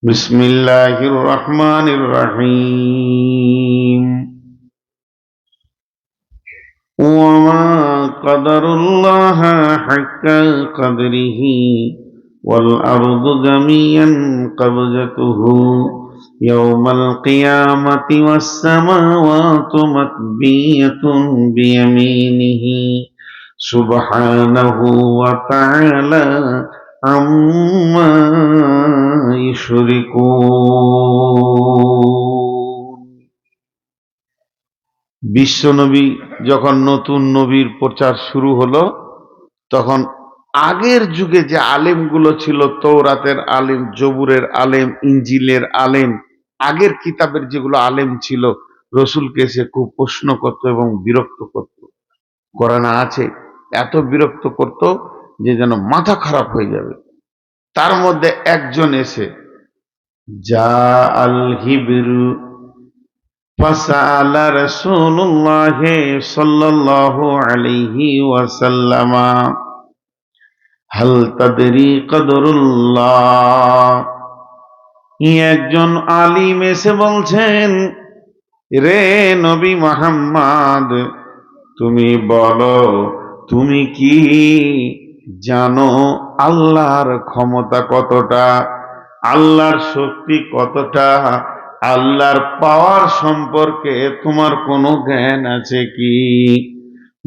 بسم الله الرحمن الرحيم وما قدر الله حق قدره والأرض جميعا قبضته يوم القيامة والسماوات مطوية بيمينه سبحانه وتعالى عما يشركون। বিশ্বনবী যখন নতুন নবীর প্রচার শুরু হলো, তখন আগের যুগে যে আলেমগুলো ছিল, তৌরাতের আলেম, জবুরের আলেম, ইঞ্জিলের আলেম, আগের কিতাবের যেগুলো আলেম ছিল, রসুলকে এসে খুব প্রশ্ন করত এবং বিরক্ত করত। কোরআনে আছে, এত বিরক্ত করত যে যেন মাথা খারাপ হয়ে যাবে। তার মধ্যে একজন এসে যা আল হিবরু ফাসালা রাসূলুল্লাহ সাল্লাল্লাহু আলাইহি ওয়াসাল্লাম হাল তাদরি কদরুল্লাহ। একজন আলিম এসে বলছেন, রে নবী মুহাম্মদ, তুমি বলো, তুমি কি জানো আল্লাহর ক্ষমতা কতটা, আল্লাহর শক্তি কতটা, আল্লাহর পাওয়ার সম্পর্কে তোমার কোনো জ্ঞান আছে কি?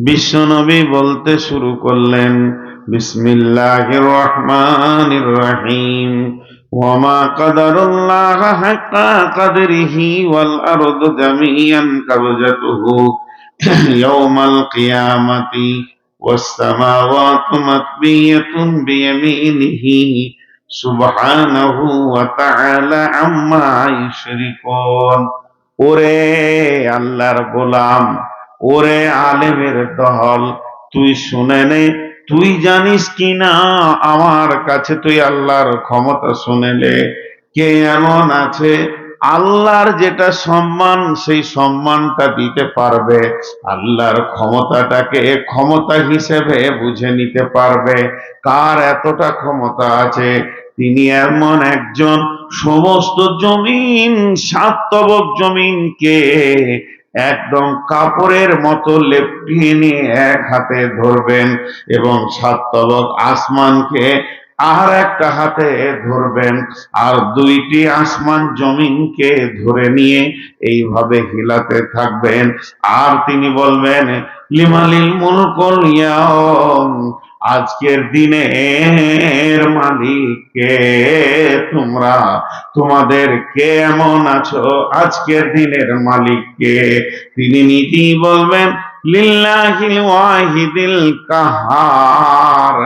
বিশ্বনবী বলতে শুরু করলেন, বিসমিল্লাহির রহমানির রহিম, ওয়ামা কাদারুল্লাহ হাক্কা কাদরিহি ওয়াল আরদু জামিআন কাবজাতুহু ইয়াওমাল কিয়ামাতি ওয়াস সামাওয়াতু মাতবিয়াতুন বিয়ামিনিহি সুবহানাহু ওয়া তাআলা আম্মা ইউশরিকুন। ওরে আল্লাহর গোলাম, ওরে আলেমের দল, তুই শুনে নে, তুই জানিস কিনা আমার কাছে তুই আল্লাহর ক্ষমতা শুনেলে কে এমন আছে আল্লাহর যেটা সম্মান সেই সম্মানটা দিতে পারবে, আল্লাহর ক্ষমতাটাকে ক্ষমতা হিসেবে বুঝে নিতে পারবে, কার এতটা ক্ষমতা আছে? তিনি এমন একজন সমস্ত জমিন, সাত তবক জমিনকে একদম কাপড়ের মতো লেপটিয়ে নিয়ে এক হাতে ধরবেন এবং সাত তবক আসমানকে আর একটা হাতে ধরবেন, আর দুইটি আসমান জমিনকে ধরে নিয়ে এইভাবে হিলাতে থাকবেন। আর তিনি বলবেন, লিমালিল মুলকুল ইয়াউম, আজকের দিনের মালিককে, তোমরা তোমাদের কে এমন আছো আজকের দিনের মালিককে? তিনি নিজেই বলবেন, লিল্লাহিল ওয়াহিদিল কাহার,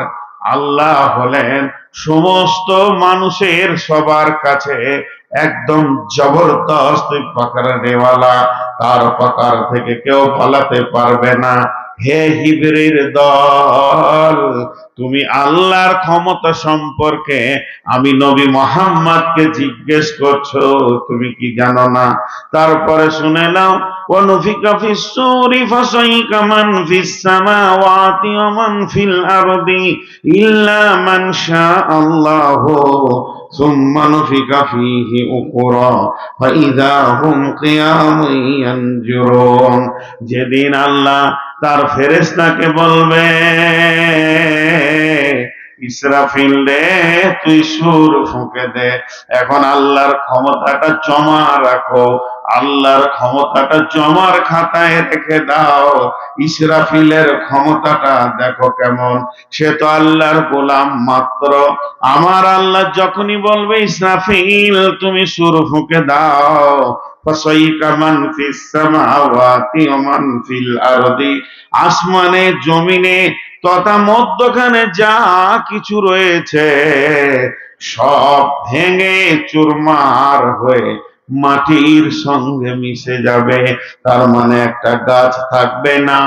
আল্লাহ হলেন সমস্ত মানুষের সবার কাছে একদম জবরদস্ত পাকড়নেওয়ালা, তার পাকড় থেকে কেউ পালাতে পারবে না। হে হিবরির দল, তুমি আল্লাহর ক্ষমতা সম্পর্কে আমি নবী মুহাম্মদকে জিজ্ঞেস করছো, তুমি কি জানো না? তারপরে শুনে নাও, ওয়ানুফিকা ফিস সূরি ফাসাইকা মান ফিস সামাওয়াতি ওয়া মান ফিল আরদি ইল্লা মান শাআল্লাহু সুম্মা নুফিকা ফীহি উখরা ফাইযা হুম কিয়ামুন ইয়ানজুরুন। যেদিন আল্লাহ তার ফেরেশতাকে বলবে, ইসরাফিল রে তুই সুর ফুঁকে দে, এখন আল্লাহর ক্ষমতাটা জমা রাখো, আল্লাহর ক্ষমতাটা জমার খাতায় রেখে দাও। ইসরাফিলের ক্ষমতাটা দেখো কেমন, সে তো আল্লাহর গোলাম মাত্র। আমার আল্লাহ যখনই বলবে, ইসরাফিল তুমি সুর ফুঁকে দাও, ফাসাইকা মান ফিস সামাওয়াতি ওয়া মান ফিল আরদি, আসমানে জমিনে তথা মধ্যখানে যা কিছু রয়েছে সব ভেঙে চুরমার হয়ে মাটির সঙ্গে মিশে যাবে। তার মানে একটা গাছ থাকবে না,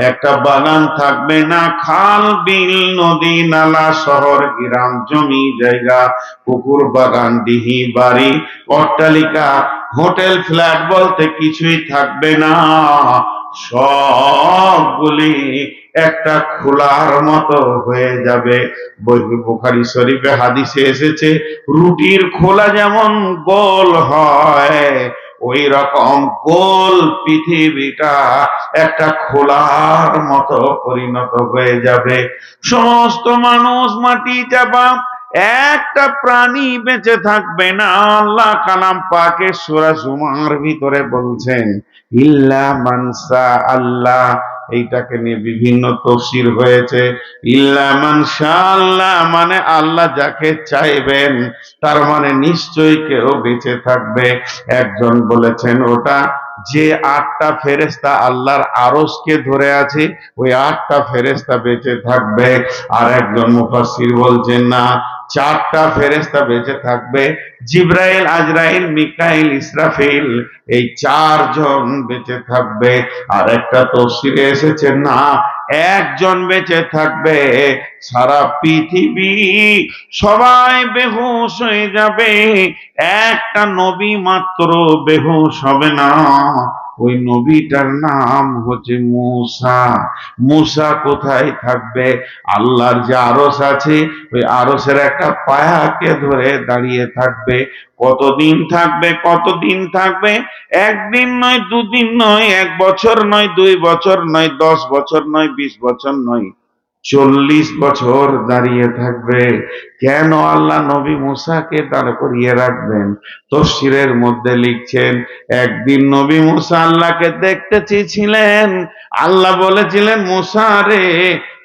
একটা বাগান থাকবে না, খাল বিল নদী নালা শহর গ্রাম জমি জায়গা পুকুর বাগান ডিহি বাড়ি অট্টালিকা হোটেল ফ্ল্যাট বলতে কিছুই থাকবে না। সবগুলি একটা খোলার মতো হয়ে যাবে। বুখারী শরীফে হাদিসে এসেছে, রুটির খোলা যেমন গোল হয়, ওই রকম গোল পৃথিবীটা একটা খোলার মতো পরিণত হয়ে যাবে। সমস্ত মানুষ মাটি চাপা, একটা প্রাণী বেঁচে থাকবে না। আল্লাহ কালাম পাকে সূরা জুমার ভিতরে বলছেন, ইল্লা মানসা আল্লাহ। এইটাকে নিয়ে বিভিন্ন তাফসীর হয়েছে। ইল্লা মানসা আল্লাহ মানে আল্লাহ যাকে চাইবেন, তার মানে নিশ্চয়ই কেউ বেঁচে থাকবে। একজন বলেছেন ওটা যে 8টা ফেরেশতা আল্লাহর আরশকে ধরে আছে, ওই 8টা ফেরেশতা বেঁচে থাকবে। আর একজন মুফাসসির বলছেন না, 4টা ফেরেশতা বেঁচে থাকবে। জিবরাইল, আজরাইল, মিকাইল, ইসরাফিল, এই 4 জন বেঁচে থাকবে। আর একটা তাফসীরে এসেছে না, একজন বেঁচে থাকবে। সারা পৃথিবী সবাই বেহুশ হয়ে যাবে, একটা নবী মাত্র বেহুশ হবে না। ওই নবীটার নাম হচ্ছে মূসা। মূসা কোথায় থাকবে? আল্লাহর যে আরশ আছে, ওই আরশের একটা পায়াকে ধরে দাঁড়িয়ে থাকবে। কতদিন থাকবে? কতদিন থাকবে? একদিন নয়, দুদিন নয়, 1 বছর নয়, 2 বছর নয়, 10 বছর নয়, 20 বছর নয়, 40 বছর দাঁড়িয়ে থাকবে। কেন আল্লাহ নবী মূসাকে দাঁড় করিয়ে রাখবেন? তাফসীরের মধ্যে লিখছেন, একদিন নবী মূসা আল্লাহকে দেখতে চেয়েছিলেন। আল্লাহ বলেছিলেন, মূসা রে,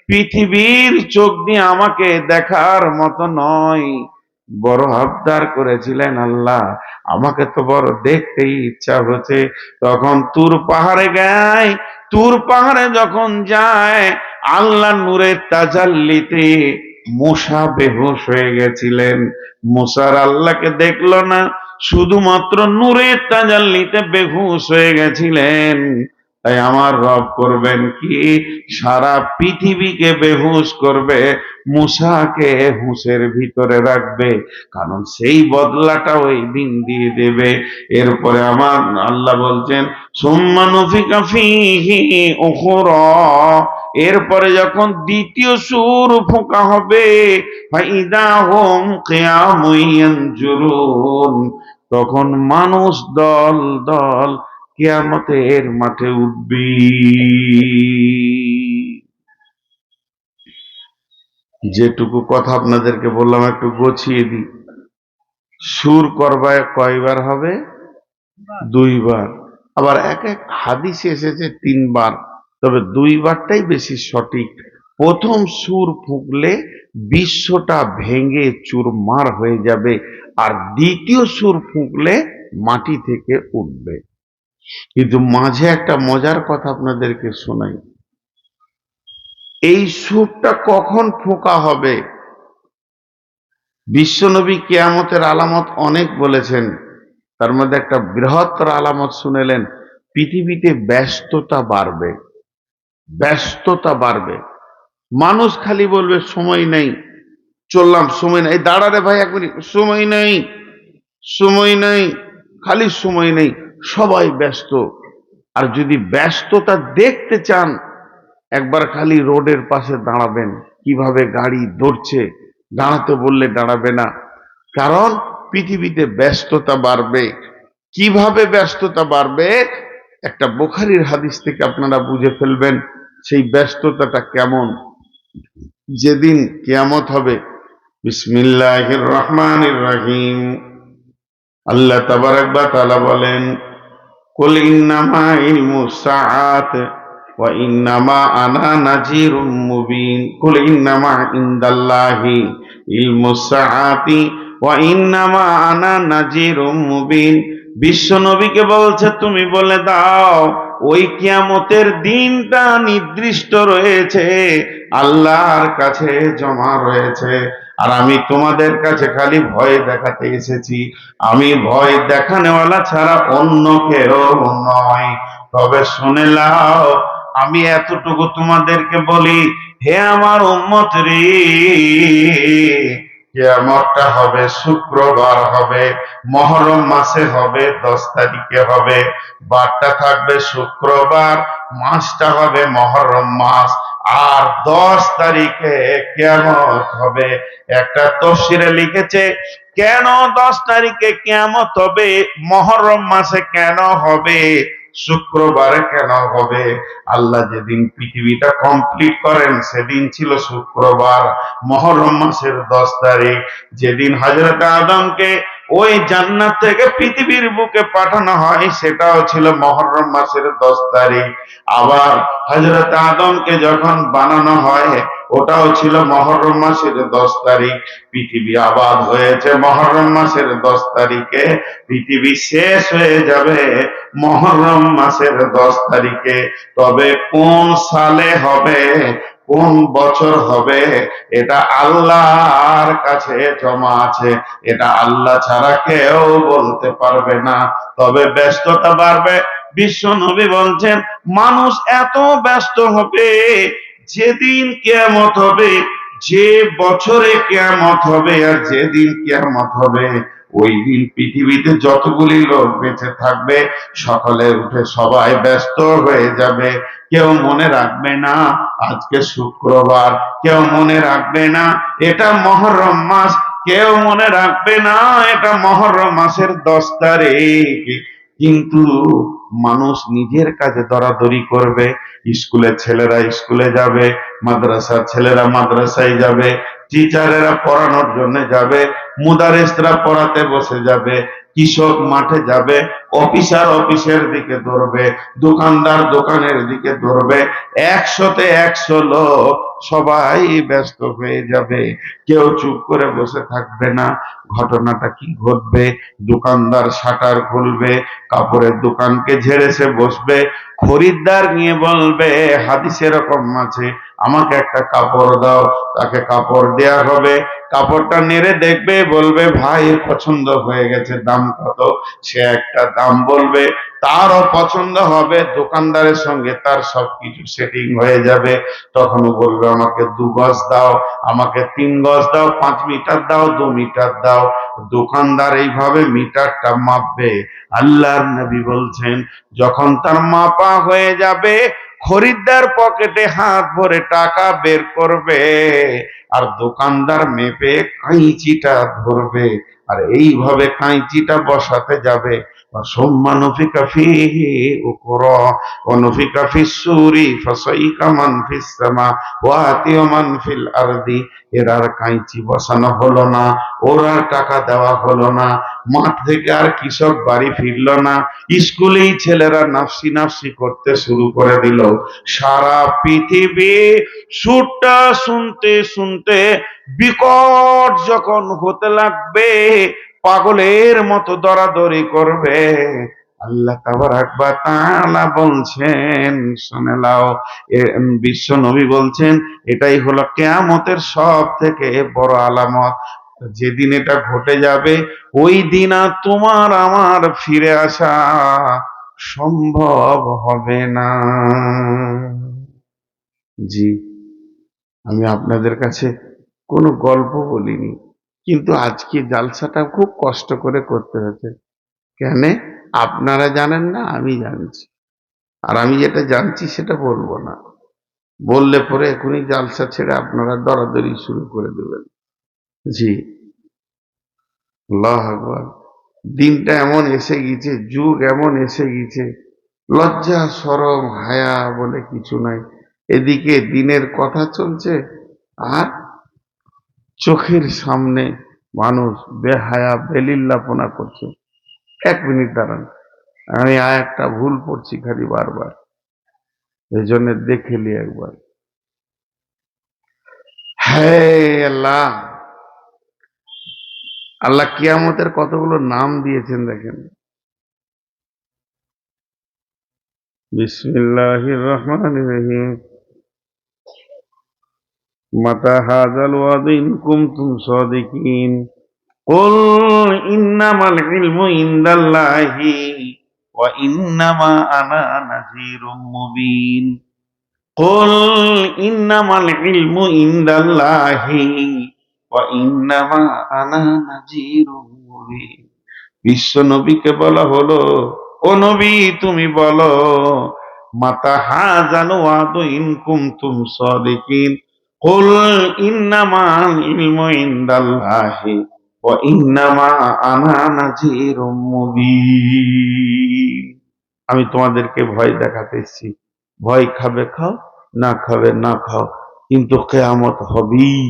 পৃথিবীর চোখ দিয়ে আমাকে দেখার মতো নয়। বড় আবদার করেছিলেন, আল্লাহ আমাকে তো বড় দেখতেই ইচ্ছা হচ্ছে। তখন তুর পাহাড়ে গায়, তুর পাহাড়ে যখন যায়, আল্লাহ নূরের তাজাল্লিতে মূসা বেহুশ হয়ে গেছিলেন। মূসার আল্লাহকে দেখলো না, শুধুমাত্র নূরের তাজাল্লিতে বেহুশ হয়ে গেছিলেন। তাই আমার রব করবেন কি? সারা পৃথিবীকে বেহুশ করবে, মূসাকে হুঁশের ভিতরে রাখবে, কারণ সেই বদলাটা ওই দিন দিয়ে দেবে। এরপরে আমার আল্লাহ বলছেন, সুম্মা নুফিকা ফীহি উখরা, এরপরে যখন দ্বিতীয় সূর ফোঁকা হবে, ফাইদা হুম কিয়ামুন ইয়ানজুরুন, তখন মানুষ দল দল কিয়ামতের মাঠে উঠবে। যেটুকু কথা আপনাদেরকে বললাম একটু গোছিয়ে দিই। সুর করবায় কয়বার হবে? 2 বার। আবার এক এক হাদিসে এসেছে 3 বার, তবে 2 বারটাই বেশি সঠিক। প্রথম সুর ফুঁকলে বিশ্বটা ভেঙে চুরমার হয়ে যাবে, আর দ্বিতীয় সুর ফুঁকলে মাটি থেকে উঠবে। কিন্তু মাঝে একটা মজার কথা আপনাদেরকে শোনাই। এই সুরটা কখন ফোঁকা হবে? বিশ্বনবী কিয়ামতের আলামত অনেক বলেছেন, তার মধ্যে একটা বৃহত্তর আলামত শুনেলেন, পৃথিবীতে ব্যস্ততা বাড়বে। ব্যস্ততা বাড়বে, মানুষ খালি বলবে সময় নেই, চললাম, সময় নেই, দাঁড়ারে ভাই 1 মিনিট, সময় নেই, সময় নেই, খালি সময় নেই, সবাই ব্যস্ত। আর যদি ব্যস্ততা দেখতে চান, একবার খালি রোডের পাশে দাঁড়াবেন, কিভাবে গাড়ি দৌড়ছে, দাঁড়াতে বললে দাঁড়াবে না। কারণ পৃথিবীতে ব্যস্ততা বাড়বে। কিভাবে ব্যস্ততা বাড়বে? একটা বুখারীর হাদিস থেকে আপনারা বুঝে ফেলবেন সেই ব্যস্ততাটা কেমন। যেদিন কিয়ামত হবে, বিসমিল্লাহির রহমানির রহিম, আল্লাহ তাবারক ওয়া তাআলা বলেন, কুল ইন্নামা ইলমুস সাআত ওয়া ইন্নামা আনা নাযীরুম মুবিন, কুল ইন্নামা ইনদাল্লাহি ইলমুস সাআতি ওয়া ইন্নামা আনা নাযীরুম মুবিন। বিশ্ব নবীকে বলছে, তুমি বলে দাও ওই কিয়ামতের দিনটা নির্দিষ্ট রয়েছে, আল্লাহর কাছে জমা রয়েছে, আর আমি তোমাদের কাছে খালি ভয় দেখাতে এসেছি। আমি ভয় দেখানেওয়ালা ছাড়া অন্য কেউ নয়। তবে শুনে নাও, আমি এতটুকু তোমাদেরকে বলি, হে আমার উম্মত রে, কিয়ামতটা হবে শুক্রবার, হবে মুহররম মাসে, হবে 10 তারিখে হবে, বারটা থাকবে শুক্রবার, মাসটা হবে মুহররম মাস। আর 10 তারিখে কিয়ামত হবে। একটা তফসিরে লিখেছে, কেন 10 তারিখে কিয়ামত হবে, মুহররম মাসে কেন হবে, শুক্রবারে কেন হবে? আল্লাহ যেদিন পৃথিবীটা কমপ্লিট করেন সেদিন ছিল শুক্রবার, মুহররম মাসের 10 তারিখ। যেদিন হযরত আদমকে ওই জান্নাত থেকে পৃথিবীর বুকে পাঠানো হয় সেটাও ছিল মুহররম মাসের 10 তারিখ। আবার হযরত আদমকে যখন বানানো হয় ওটাও ছিল মুহররম মাসের 10 তারিখ। পৃথিবী আবাদ হয়েছে মুহররম মাসের 10 তারিখে, পৃথিবী শেষ হয়ে যাবে মুহররম মাসের 10 তারিখে। তবে কোন সালে হবে, কোন বছর হবে, এটা আল্লাহর কাছে জমা আছে, এটা আল্লাহ ছাড়া কেউ বলতে পারবে না। তবে ব্যস্ততা বাড়বে। বিশ্ব নবী বলছেন মানুষ এত ব্যস্ত হবে, যেদিন কিয়ামত হবে, যে বছরে কিয়ামত হবে আর যেদিন কিয়ামত হবে ওই দিন পৃথিবীতে যতগুলি লোক বেঁচে থাকবে সকলে উঠে সবাই ব্যস্ত হয়ে যাবে। কেউ মনে রাখবে না আজকে শুক্রবার, কেউ মনে রাখবে না এটা মুহররম মাস, কেউ মনে রাখবে না এটা মুহররম মাসের 10 তারিখ। কিন্তু মানুষ নিজের কাজে দরাদরি করবে। স্কুলের ছেলেরা স্কুলে যাবে, মাদ্রাসার ছেলেরা মাদ্রাসায় যাবে, টিচারেরা পড়ানোর জন্য যাবে, মুদারিসরা পড়াতে বসে যাবে, কৃষক মাঠে যাবে, অফিসার অফিসের দিকে দৌড়বে, দোকানদার দোকানের দিকে দৌড়বে। 100তে 100 লোক সবাই ব্যস্ত হয়ে যাবে, কেউ চুপ করে বসে থাকবে না। ঘটনাটা কি ঘটবে? দোকানদার শাটার খুলবে, কাপড়ের দোকানকে ঝেড়ে সে বসবে, খরিদ্দার নিয়ে বলবে হাদিসে এরকম আছে আমাকে একটা কাপড় দাও, তাকে কাপড় দেয়া হবে। কাপড়টা নেড়ে দেখবে, বলবে ভাই পছন্দ হয়ে গেছে, দাম কত? সে একটা দাম বলবে, তারও পছন্দ হবে, দোকানদারের সঙ্গে তার সবকিছু সেটিং হয়ে যাবে। তখন বলবে আমাকে 2 গজ দাও, আমাকে 3 গজ দাও, 5 মিটার দাও, 2 মিটার দাও। দোকানদার এইভাবে মিটারটা মাপবে। আল্লাহর নবী বলছেন যখন তার মাপা হয়ে যাবে, খরিদ্দার পকেটে হাত ভরে টাকা বের করবে আর দোকানদার মেপে কাঁইচিটা ধরবে আর এইভাবে কাঁইচিটা বসাতে যাবে। সম্মানুফিকা ফিহি উকরা ওয়া নুফিকা ফিস-সূরি ফাসাইকা মান ফিস-সামা ওয়া আতিয়া মান ফিল আরদি। এর আর কাঁইচি বসানো হলো না, ওর আর টাকা দেওয়া হলো না, মাঠ থেকে আর কৃষক বাড়ি ফিরলো না, স্কুলেই ছেলেরা নাফসি নাফসি করতে শুরু করে দিল। সারা পৃথিবী সুরটা শুনতে শুনতে বিকট যখন হতে লাগবে, পাগলের মতো দরাদরি করবে। আল্লাহ তাবারাক ওয়া তাআলা বলছেন, শুনে নাও, বিশ্ব নবী বলছেন এটাই হলো কিয়ামতের সব থেকে বড় আলামত। যেদিন এটা ঘটে যাবে ওই দিন আর তোমার আমার ফিরে আসা সম্ভব হবে না। জি, আমি আপনাদের কাছে কোনো গল্প বলিনি, কিন্তু আজকে জালসাটা খুব কষ্ট করে করতে হয়েছে। কেন? আপনারা জানেন না, আমি জানছি। আর আমি যেটা জানছি সেটা বলবো না, বললে পরে এখনই জালসা ছেড়ে আপনারা দরাদরি শুরু করে দেবেন। জি, আল্লাহু আকবার। দিনটা এমন এসে গেছে, যুগ এমন এসে গেছে, লজ্জা শরম হায়া বলে কিছু নাই। এদিকে দিনের কথা চলছে আর চোখের সামনে মানুষ বেহায়া বেলিল্লাপনা করছে। 1 মিনিট দাঁড়ান, আমি একটা ভুল পড়ছি খালি বারবার, এই জন্য দেখে নি একবার। হ্যাঁ আল্লাহ, আল্লাহ কিয়ামতের কতগুলো নাম দিয়েছেন দেখেন। বিসমিল্লাহির রহমানির রহিম। মাতা হাযাল ওয়াদ ইন কুনতুম সাদিকিন। কুল ইন্নামাল ইলমু ইনদাল্লাহি ওয়া ইন্নামা আনা নাযীরুম মুবিন। কুল ইন্নামাল ইলমু ইনদাল্লাহি ওয়া ইন্নামা আনা নাযীরুম মুবিন। বিশ্ব নবীকে বলা হলো, ও নবী তুমি বলো মাতা হাযাল ওয়াদু ইন কুনতুম সাদিকিন কুল ইন্নামাল ইলমু ইনদাল্লাহি ওয়া ইন্নামা আনা নাযীরুম মুবিন। আমি তোমাদেরকে ভয় দেখাতেছি, ভয় খাবে খাও, না খাবে না খাও, কিন্তু কিয়ামত হবেই,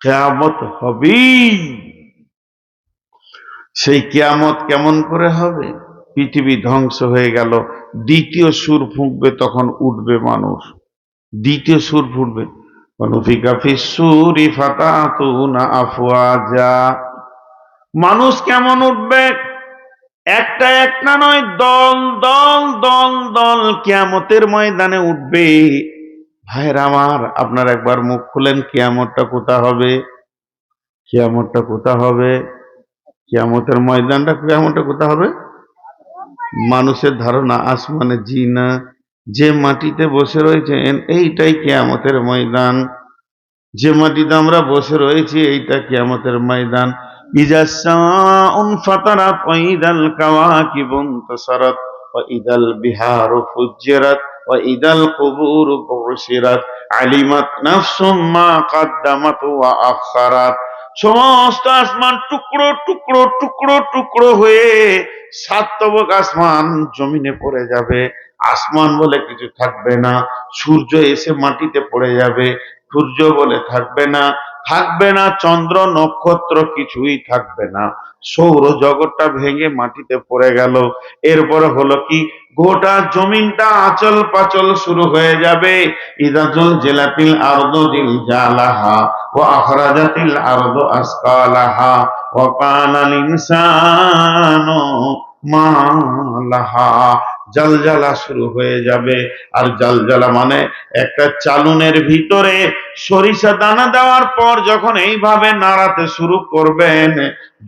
কিয়ামত হবেই। সেই কিয়ামত কেমন করে হবে? পৃথিবী ধ্বংস হয়ে গেল, দ্বিতীয় সুর ফুঁকবে, তখন উঠবে মানুষ, দ্বিতীয় সুর ফুটবে। ওয়ানুফিকা ফিস-সূরি ফাতাতুনা আফওয়াজা। মানুষ কেমন উঠবে? একটা একটা নয়, দল দল দল দল কিয়ামতের ময়দানে উঠবে। ভাইরা আমার, আপনার একবার মুখ খুলেন, কিয়ামতটা কোথা হবে? কিয়ামতটা কোথা হবে? কিয়ামতের ময়দানটা, কিয়ামতটা কোথা হবে? মানুষের ধারণা আসমানে, জি না, যে মাটিতে বসে রয়েছেন এইটাই কিয়ামতের ময়দান। যে মাটিতে আমরা বসে রয়েছি এইটা কিয়ামতের ময়দান। ইজাস সামাউন ফাতারাত ওয়া ইদাল কাওয়াকিবু ইনতাসারাত ওয়া ইদাল বিহারু ফুজ্জিরাত ওয়া ইদাল কুবুরু বুশিরাত আলিমাত নাফসুম মা কদ্দামাত ওয়া আখারাত। সমস্ত আসমান টুকরো টুকরো টুকরো টুকরো হয়ে সাত তবক আসমান জমিনে পড়ে যাবে। আসমান বলে কিছু থাকবে না। সূর্য এসে মাটিতে পড়ে যাবে, সূর্য বলে থাকবে না, থাকবে না চন্দ্র নক্ষত্র, কিছুই থাকবে না। সৌর জগৎটা ভেঙে মাটিতে পড়ে গেল। এরপরে হলো কি, গোটা জমিনটা আচল পাচল শুরু হয়ে যাবে। ইদাজুল জেলাতিল আরদু জিলজালাহা ওয়া আখরাজাতিল আরদু আসকালাহা ওয়া কানাল ইনসানু মা লাহা। জালজালা শুরু হয়ে যাবে। আর জালজালা মানে একটা চালুনের ভিতরে সরিষা দানা দেওয়ার পর যখন এইভাবে নাড়াতে শুরু করবেন,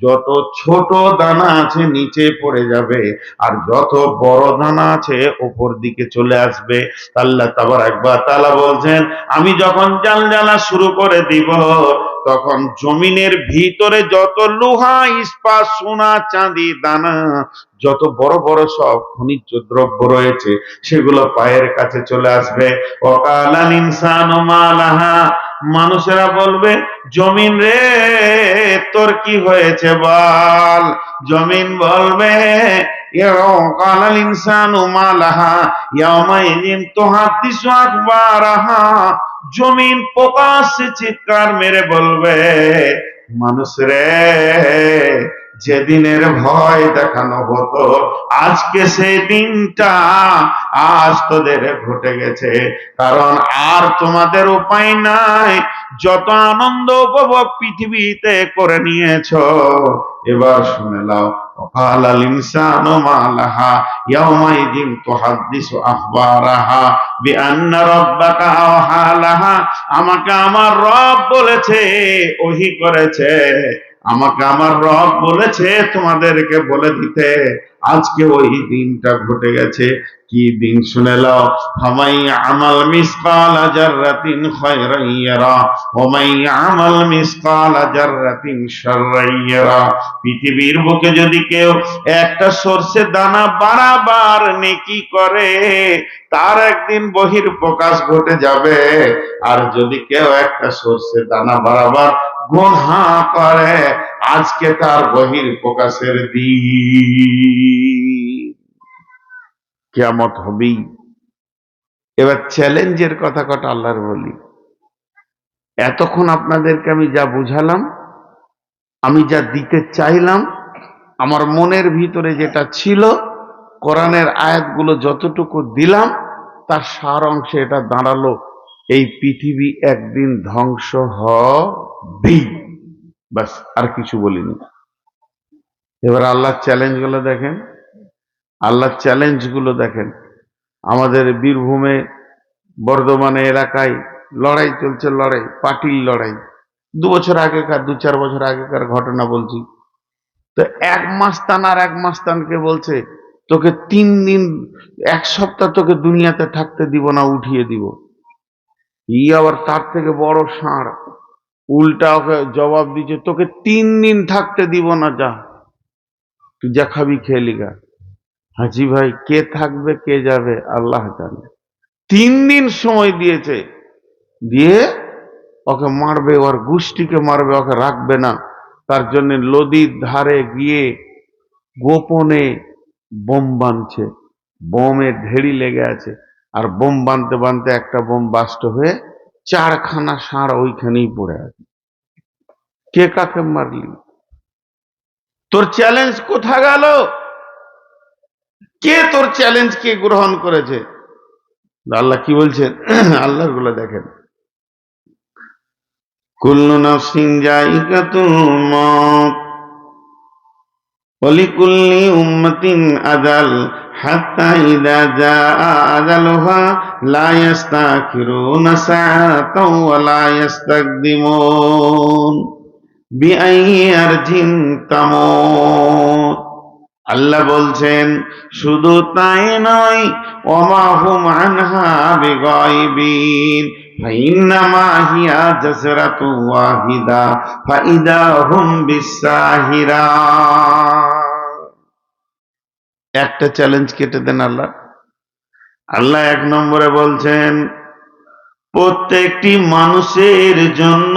যত ছোট দানা আছে নিচে পড়ে যাবে, আর যত বড় দানা আছে উপর দিকে চলে আসবে। আল্লাহ তাবারাক ওয়া তাআলা বলছেন, আমি যখন জালজালা শুরু করে দিব, তখন জমিনের ভিতরে যত লোহা ইস্পাত সোনা চাঁদি দানা, যত বড় বড় সব খনিজ দ্রব্য রয়েছে, সেগুলো পায়ের কাছে চলে আসবে। ওয়াকালাল ইনসানু মা লাহা। মানুষেরা বলবে, জমিন রে তোর কি হয়েছে বল। জমিন বলবে, ওয়াকালাল ইনসানু মা লাহা ইয়াওমাইযিন তুহাদ্দিসু আখবারাহা। জমিন প্রকাশ্যে চিৎকার মেরে বলবে, মানুষ রে, যেদিনের ভয় দেখানো হতো আজকে সেই দিনটা আজ তোদের ঘটে গেছে। কারণ আর তোমাদের উপায় নাই, যত আনন্দ উপভোগ পৃথিবীতে করে নিয়েছো, এবার শুনে নাও। ওয়াকালাল ইনসানু মা লাহা ইয়াওমাইযিন তুহাদ্দিসু আখবারাহা বিআন্না রাব্বাকা আওহা লাহা। আমাকে আমার রব বলেছে, ওহী করেছে, আমাকে আমার রব বলেছে তোমাদেরকে বলে দিতে, আজকে ওই দিনটা ঘটে গেছে। কি দিন শুনে নাও। ফামাই আমাল মিসকালা জাররাতিন খায়রান ইয়ারা ওয়া মাই আমাল মিসকালা জাররাতিন শাররান ইয়ারা। পৃথিবীর বুকে যদি কেউ একটা সরষে দানা বারবার নেকি করে, তার একদিন বহির প্রকাশ ঘটে যাবে। আর যদি কেউ একটা সরষে দানা বারবার গুনাহ করে, আজকে তার বহির প্রকাশের দিন। কিয়ামত হবেই। এবার চ্যালেঞ্জের কথা কটা আল্লাহর বলি। এতক্ষণ আপনাদেরকে আমি যা বুঝালাম, আমি যা দিতে চাইলাম, আমার মনের ভিতরে যেটা ছিল, কোরআনের আয়াতগুলো যতটুকু দিলাম, তার সার অংশে এটা দাঁড়ালো, এই পৃথিবী একদিন ধ্বংস হবেই। বাস, আর কিছু বলিনি। এবার আল্লাহর চ্যালেঞ্জগুলো দেখেন, আল্লাহর চ্যালেঞ্জগুলো দেখেন। আমাদের বীরভূমে, বর্ধমানে এলাকায় লড়াই চলছে, লড়াই, পার্টির লড়াই। 2 বছর আগেকার, 2-4 বছর আগেকার ঘটনা বলছি। তো এক মাস্তান আর এক মাস্তানকে বলছে, তোকে 3 দিন, 1 সপ্তাহ তোকে দুনিয়াতে থাকতে দিব না, উঠিয়ে দিব। ই আবার তার থেকে বড় ষাঁড়, উল্টা ওকে জবাব দিচ্ছে, তোকে 3 দিন থাকতে দিব না, যা তুই যা খাবি খেয়ে লিগা। হাজি ভাই কে থাকবে কে যাবে আল্লাহ জানে। 3 দিন সময় দিয়েছে, দিয়ে ওকে মারবে, ওর গোষ্ঠীকে মারবে, ওকে রাখবে না। তার জন্য নদীর ধারে গিয়ে গোপনে বোম বাঁধছে, বোমের ঢেড়ি লেগে আছে। আর বোম বাঁধতে বাঁধতে একটা বোম বাস্ট হয়ে 4খানা ষাঁড় ওইখানেই পড়ে আছে। কে কাকে মারলি? তোর চ্যালেঞ্জ কোথা গেল? কে তোর চ্যালেঞ্জকে গ্রহণ করেছে? আল্লাহ কি বলছেন? আল্লাহর গুলো দেখেন, কুল্লু নাফসিন যায়িকাতুল মউত ওয়ালিকুল্লি উম্মাতিন আজাল হাত্তা ইযা জাআ আজালুহা লা ইস্তাখিরুনা সাআতাও ওয়া লা ইস্তাকদিমুন বিআইয়ি আরজিন তামুত। আল্লাহ বলছেন শুধু তাই নয়, ওমা হুম আনহা বিগাইবিন ফাইন্নামা হিয়া জাসরাতু ওয়াহিদা ফাইদা হুম বিসাহিরা। একটা চ্যালেঞ্জ কেটে দেন আল্লাহ। আল্লাহ 1 নম্বরে বলছেন প্রত্যেকটি মানুষের জন্য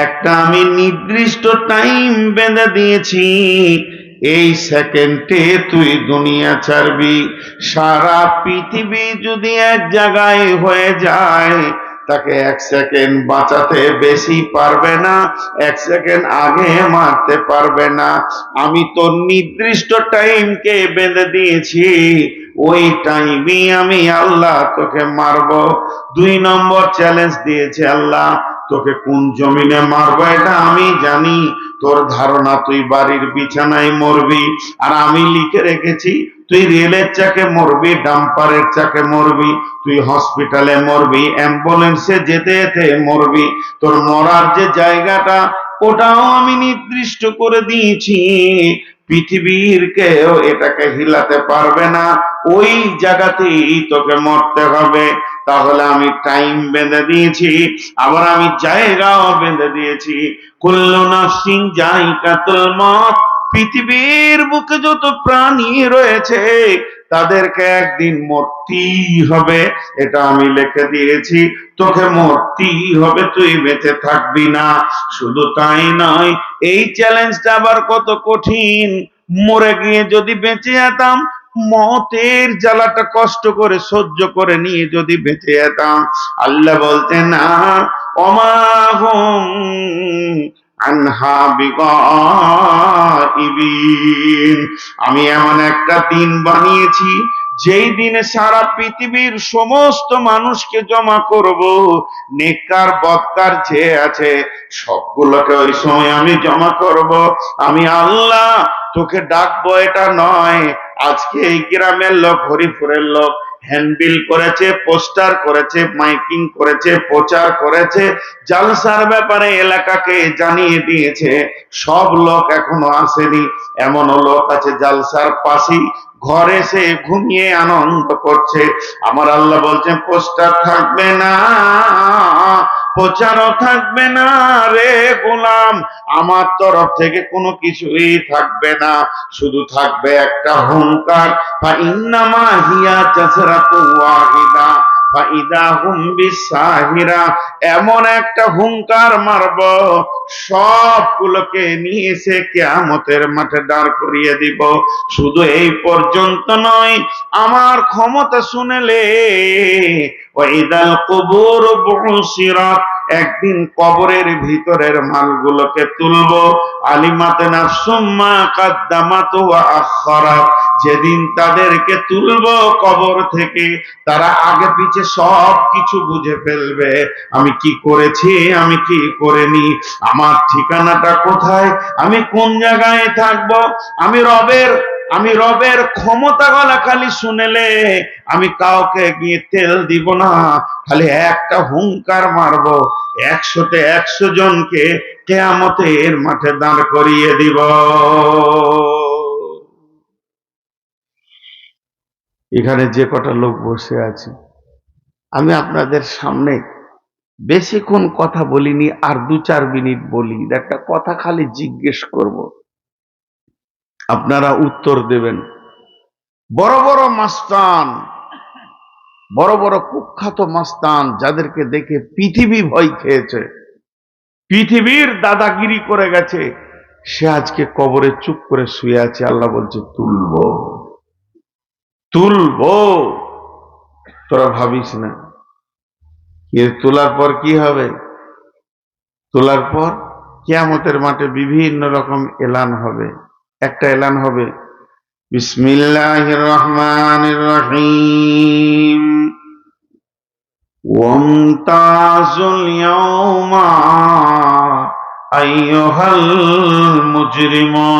একটা আমি নির্দিষ্ট টাইম বেঁধে দিয়েছি। এই সেকেন্ডে তুই দুনিয়া ছাড়বি। সারা পৃথিবী যদি এক জায়গায় হয়ে যায়, তাকে 1 সেকেন্ড বাঁচাতে বেশি পারবে না, 1 সেকেন্ড আগে মারতে পারবে না। আমি তোর নির্দিষ্ট টাইমকে বেঁধে দিয়েছি, ওই টাইমই আমি আল্লাহ তোকে মারব। 2 নম্বর চ্যালেঞ্জ দিয়েছে আল্লাহ, তোকে কোন জমিনে মারবো এটা আমি জানি। তোর ধারণা তুই বাড়ির বিছানায় মরবি, আর আমি লিখে রেখেছি তুই রেলের চাকে মরবি, ডাম্পারের চাকে মরবি, তুই হসপিটালে মরবি, অ্যাম্বুলেন্সে যেতে যেতে মরবি। তোর মরার যে জায়গাটা ওটাও আমি নির্দিষ্ট করে দিয়েছি। পৃথিবীর কেউ এটাকে হিলাতে পারবে না, ওই জায়গাতেই তোকে মরতে হবে। তাহলে আমি টাইম বেঁধে দিয়েছি, আবার আমি জায়গাও বেঁধে দিয়েছি। কুল্লু নাফসিন যায়িকাতুল মউত, পৃথিবীর বুকে যত প্রাণী রয়েছে তাদেরকে একদিন মরতেই হবে, এটা আমি লিখে দিয়েছি। তোকে মরতেই হবে, তুই বেঁচে থাকবি না। শুধু তাই নয়, এই চ্যালেঞ্জটা আবার কত কঠিন। মরে গিয়ে যদি বেঁচে যেতাম, মতের জ্বালাটা কষ্ট করে সহ্য করে নিয়ে যদি বেঁচে যেতাম, আল্লাহ বলতে না, ওমা হুম আনহা বিগাইবিন। আমি এমন একটা দিন বানিয়েছি, যেই দিনে সারা পৃথিবীর সমস্ত মানুষকে জমা করব। নেককার বদকার যে আছে সবগুলোকে ওই সময় আমি জমা করব। আমি আল্লাহ তোকে ডাকবো এটা নয়। আজকে এই গ্রামের লোক, হরিপুরের লোক হ্যান্ডবিল করেছে, পোস্টার করেছে, মাইকিং করেছে, প্রচার করেছে, জালসার ব্যাপারে এলাকাকে জানিয়ে দিয়েছে। সব লোক এখনো আসেনি। এমনও লোক আছে জালসার পাশেই ঘরে সে ঘুমিয়ে আনন্দ করছে। আমার আল্লাহ বলছেন পোস্টার থাকবে না, প্রচারও থাকবে না রে গোলাম, আমার তরফ থেকে কোনো কিছুই থাকবে না। শুধু থাকবে একটা হুঙ্কার, ফাইন্নামা হিয়া জাসরাতু ওয়াহিদা ফাইদা হুম বিসাহিরা। এমন একটা হুঙ্কার মারব, সবগুলোকে নিয়ে এসে কিয়ামতের মাঠে দাঁড় করিয়ে দিব। শুধু এই পর্যন্ত নয়, আমার ক্ষমতা শুনেলে ওয়াইদাল কুবুর বুসিরাত, একদিন কবরের ভিতরের মালগুলোকে তুলবো। আলিমাত নাফসুম মা কাদ্দামাত ওয়া আখারাত, যেদিন তাদেরকে তুলবো কবর থেকে, তারা আগে পিছে সব কিছু বুঝে ফেলবে। আমি কি করেছি, আমি কি করিনি, আমার ঠিকানাটা কোথায়, আমি কোন জায়গায় থাকবো। আমি রবের ক্ষমতা গলা খালি শুনেলে আমি কাউকে গিয়ে তেল দিব না, খালি একটা হুঙ্কার মারবো, 100তে 100 জনকে কিয়ামতের মাঠে দাঁড় করিয়ে দিব। এখানে যে কটা লোক বসে আছে, আমি আপনাদের সামনে বেশিক্ষণ কথা বলিনি, আর 2-4 মিনিট বলি, একটা কথা খালি জিজ্ঞেস করব, আপনারা উত্তর দেবেন। বড় বড় মাস্তান, বড় বড় কুখ্যাত মাস্তান, যাদেরকে দেখে পৃথিবী ভয় খেয়েছে, পৃথিবীর দাদাগিরি করে গেছে, সে আজকে কবরে চুপ করে শুয়ে আছে। আল্লাহ বলছে তুলবো, তুলবো, তোরা ভাবিস না। তোলার পর কি হবে? তোলার পর কিয়ামতের মাঠে বিভিন্ন রকম এলান হবে। একটা এলান হবে, বিসমিল্লাহির রহমানির রহিম, ওয়ামতাজুল ইয়াউমা আইয়ুহাল মুজরিমুন,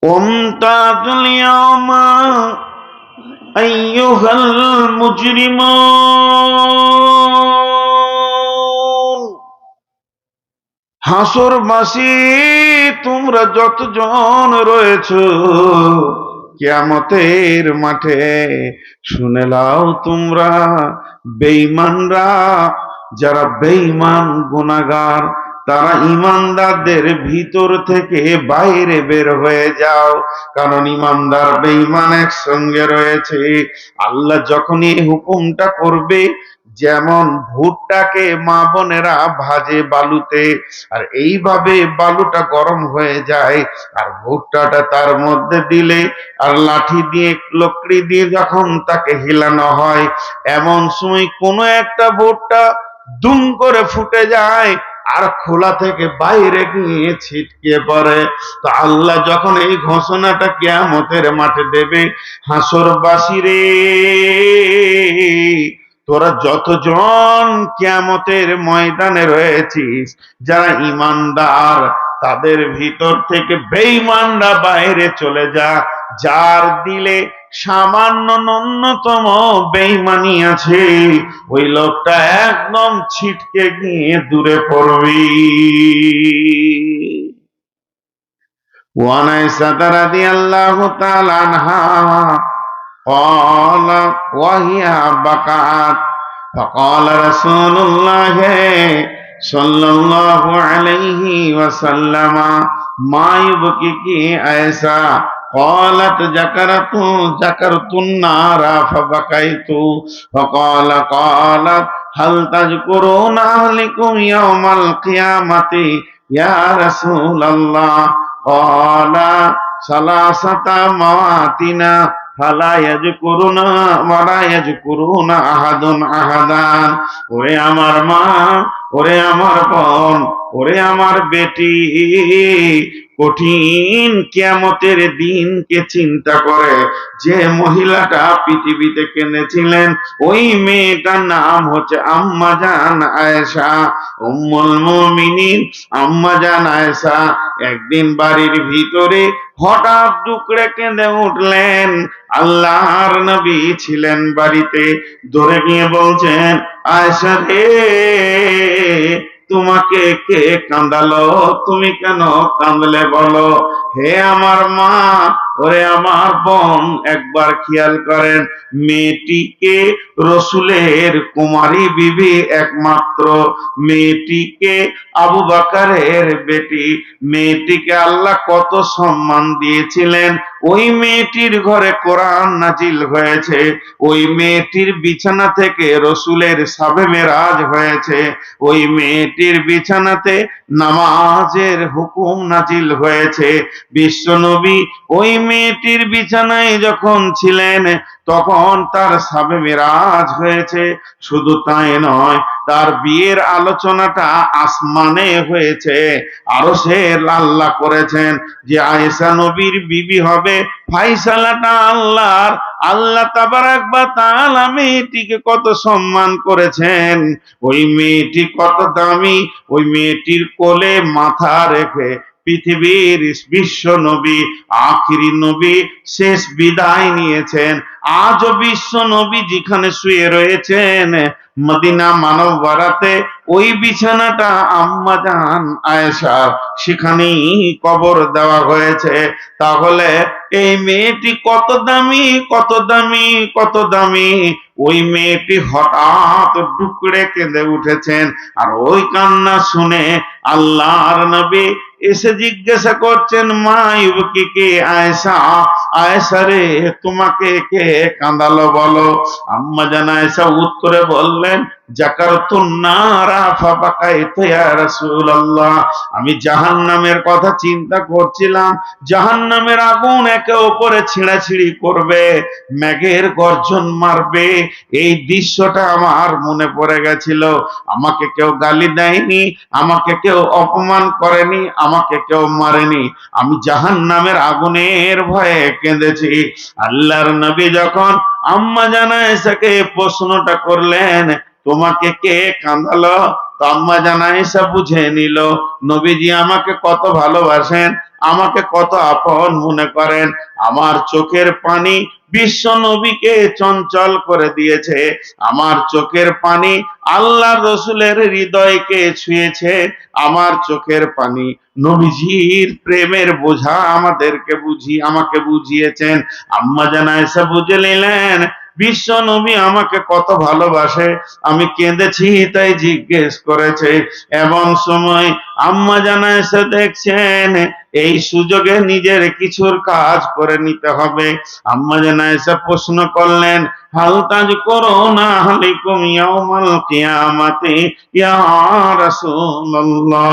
ওয়ামতাজুল ইয়াউমা আইয়ুহাল মুজরিমুন। হাসরবাসী তোমরা যতজন রয়েছো কিয়ামতের মাঠে, শুনে নাও তোমরা বেঈমানরা, যারা বেঈমান গুনাহগার, তারা ইমানদারদের ভিতর থেকে বাইরে বের হয়ে যাও, কারণ ইমানদার বেঈমান একসঙ্গে রয়েছে। আল্লাহ যখন এই হুকুমটা করবে, যেমন ভুট্টাকে মা বোনেরা ভাজে বালুতে, আর এইভাবে বালুটা গরম হয়ে যায়, আর ভুট্টাটা তার মধ্যে দিলে, আর লাঠি দিয়ে লকড়ি দিয়ে যখন তাকে হিলানো হয়, এমন সময় কোনো একটা ভুট্টা দুম করে ফুটে যায়, আর খোলা থেকে বাইরে গিয়ে ছিটকে পড়ে। তো আল্লাহ যখন এই ঘোষণাটা কিয়ামতের মাঠে দেবে, হাসরবাসী রে, তোরা যতজন কিয়ামতের ময়দানে রয়েছিস, যারা ইমানদার, তাদের ভিতর থেকে বেঈমানরা বাইরে চলে যা। যার দিলে সামান্য ন্যূনতম বেঈমানি আছে, ওই লোকটা একদম ছিটকে গিয়ে দূরে পড়বি। ওয়ানাইসা রাদিয়াল্লাহু তাআলা আনহা قال وهي بكت فقال رسول الله صلى الله عليه وسلم ما يبكيك عائشة؟ قالت ذكرت النار فبكيت. قالت هل تذكرون أهلكم يوم القيامة يا رسول الله؟ قال ثلاثة مواتنا ফালা ইয়াযকুরুনা ওয়ালা ইয়াযকুরুনা আহাদুন আহাদান। ওরে আমার মা, ওরে আমার বোন, ওরে আমার বেটি, কঠিন কিয়ামতের দিনকে চিন্তা করে যে মহিলাটা পৃথিবীতে কেঁদেছিলেন, ওই মেয়েটার নাম হচ্ছে আম্মা জান আয়েশা, উম্মুল মুমিনিন আম্মা জান আয়েশা। একদিন বাড়ির ভিতরে হঠাৎ ডুকরে কেঁদে উঠলেন। আল্লাহর নবী ছিলেন বাড়িতে, ধরে গিয়ে বলছেন, আয়েশা রে, তোমাকে কে কাঁদালো? তুমি কেন কাঁদলে বলো? হে আমার মা, ওরে আমার বোন, একবার খেয়াল করেন, মেয়েটিকে রসুলের কুমারী বিবি, একমাত্র মেয়েটিকে আবু বকরের বেটি, মেয়েটিকে আল্লাহ কত সম্মান দিয়েছিলেন। ওই মেয়েটির ঘরে কোরআন নাজিল হয়েছে, ওই মেয়েটির বিছানা থেকে রসুলের সাবে মেরাজ হয়েছে, ওই মেয়েটির বিছানাতে নামাজের হুকুম নাজিল হয়েছে। বিশ্বনবী ওই মেয়েটির বিছানায় যখন ছিলেন, তখন তার সাবে মেরাজ হয়েছে। শুধু তাই নয়, তার বিয়ের আলোচনাটা আসমানে হয়েছে, আরো সে আল্লাহ করেছেন যে আয়েশা নবীর বিবি হবে, ফাইসালাটা আল্লাহর। আল্লাহ তাবারাক ওয়া তাআলা মেয়েটিকে কত সম্মান করেছেন, ওই মেয়েটি কত দামি। ওই মেয়েটির কোলে মাথা রেখে পৃথিবীর বিশ্ব নবী, আখিরি নবী, শেষ বিদায় নিয়েছেন। আজও বিশ্ব নবী যেখানে শুয়ে রয়েছেন, মদিনা মানববাড়াতে, ওই বিছানাটা আম্মা জান আয়েশা, সেখানেই কবর দেওয়া হয়েছে। তাহলে এই মেয়েটি কত দামি, কত দামি, কত দামি। ওই মেয়েটি হঠাৎ ডুকরে কেঁদে উঠেছেন, আর ওই কান্না শুনে আল্লাহর নবী এসে জিজ্ঞাসা করছেন, মা ইউবকিকে আয়েশা, আয়েশা রে তোমাকে কে কাঁদালো বলো। আম্মা জান আয়েশা উত্তরে বললেন, জাকারতুন নারা ফাবাকাইতু ইয়া রাসূলুল্লাহ, আমি জাহান্নামের কথা চিন্তা করছিলাম, জাহান্নামের আগুন একে অপরে ছিঁড়াছিঁড়ি করবে, মেঘের গর্জন মারবে, এই দৃশ্যটা আমার মনে পড়ে গেছিল। আমাকে কেউ গালি দেয়নি, আমাকে কেউ অপমান করেনি, আমাকে কেউ মারেনি, আমি জাহান্নামের আগুনের ভয়ে কেঁদেছি। আল্লাহর নবী যখন আম্মা জান আয়েশাকে প্রশ্নটা করলেন, তোমাকে কে কাঁদালো, তো আম্মা জান আয়েশা বুঝে নিল নবীজি আমাকে কত ভালোবাসেন, আমাকে কত আপন মনে করেন। আমার চোখের পানি বিশ্ব নবীকে চঞ্চল করে দিয়েছে, আমার চোখের পানি আল্লাহ রসুলের হৃদয়কে ছুঁয়েছে, আমার চোখের পানি নবীজির প্রেমের বোঝা আমাকে বুঝিয়েছেন। আম্মা জান আয়েশা বুঝে নিলেন বিশ্ব নবী আমাকে কত ভালোবাসে, আমি কেঁদেছি তাই জিজ্ঞেস করেছে। এমন সময় আম্মা জান আয়েশা দেখছেন এই সুযোগে নিজের কিছুর কাজ করে নিতে হবে। আম্মা জান আয়েশা প্রশ্ন করলেন, হাল তাযকুরুনা আহলিকুম ইয়াউমাল কিয়ামাতি ইয়া রাসূলুল্লাহ,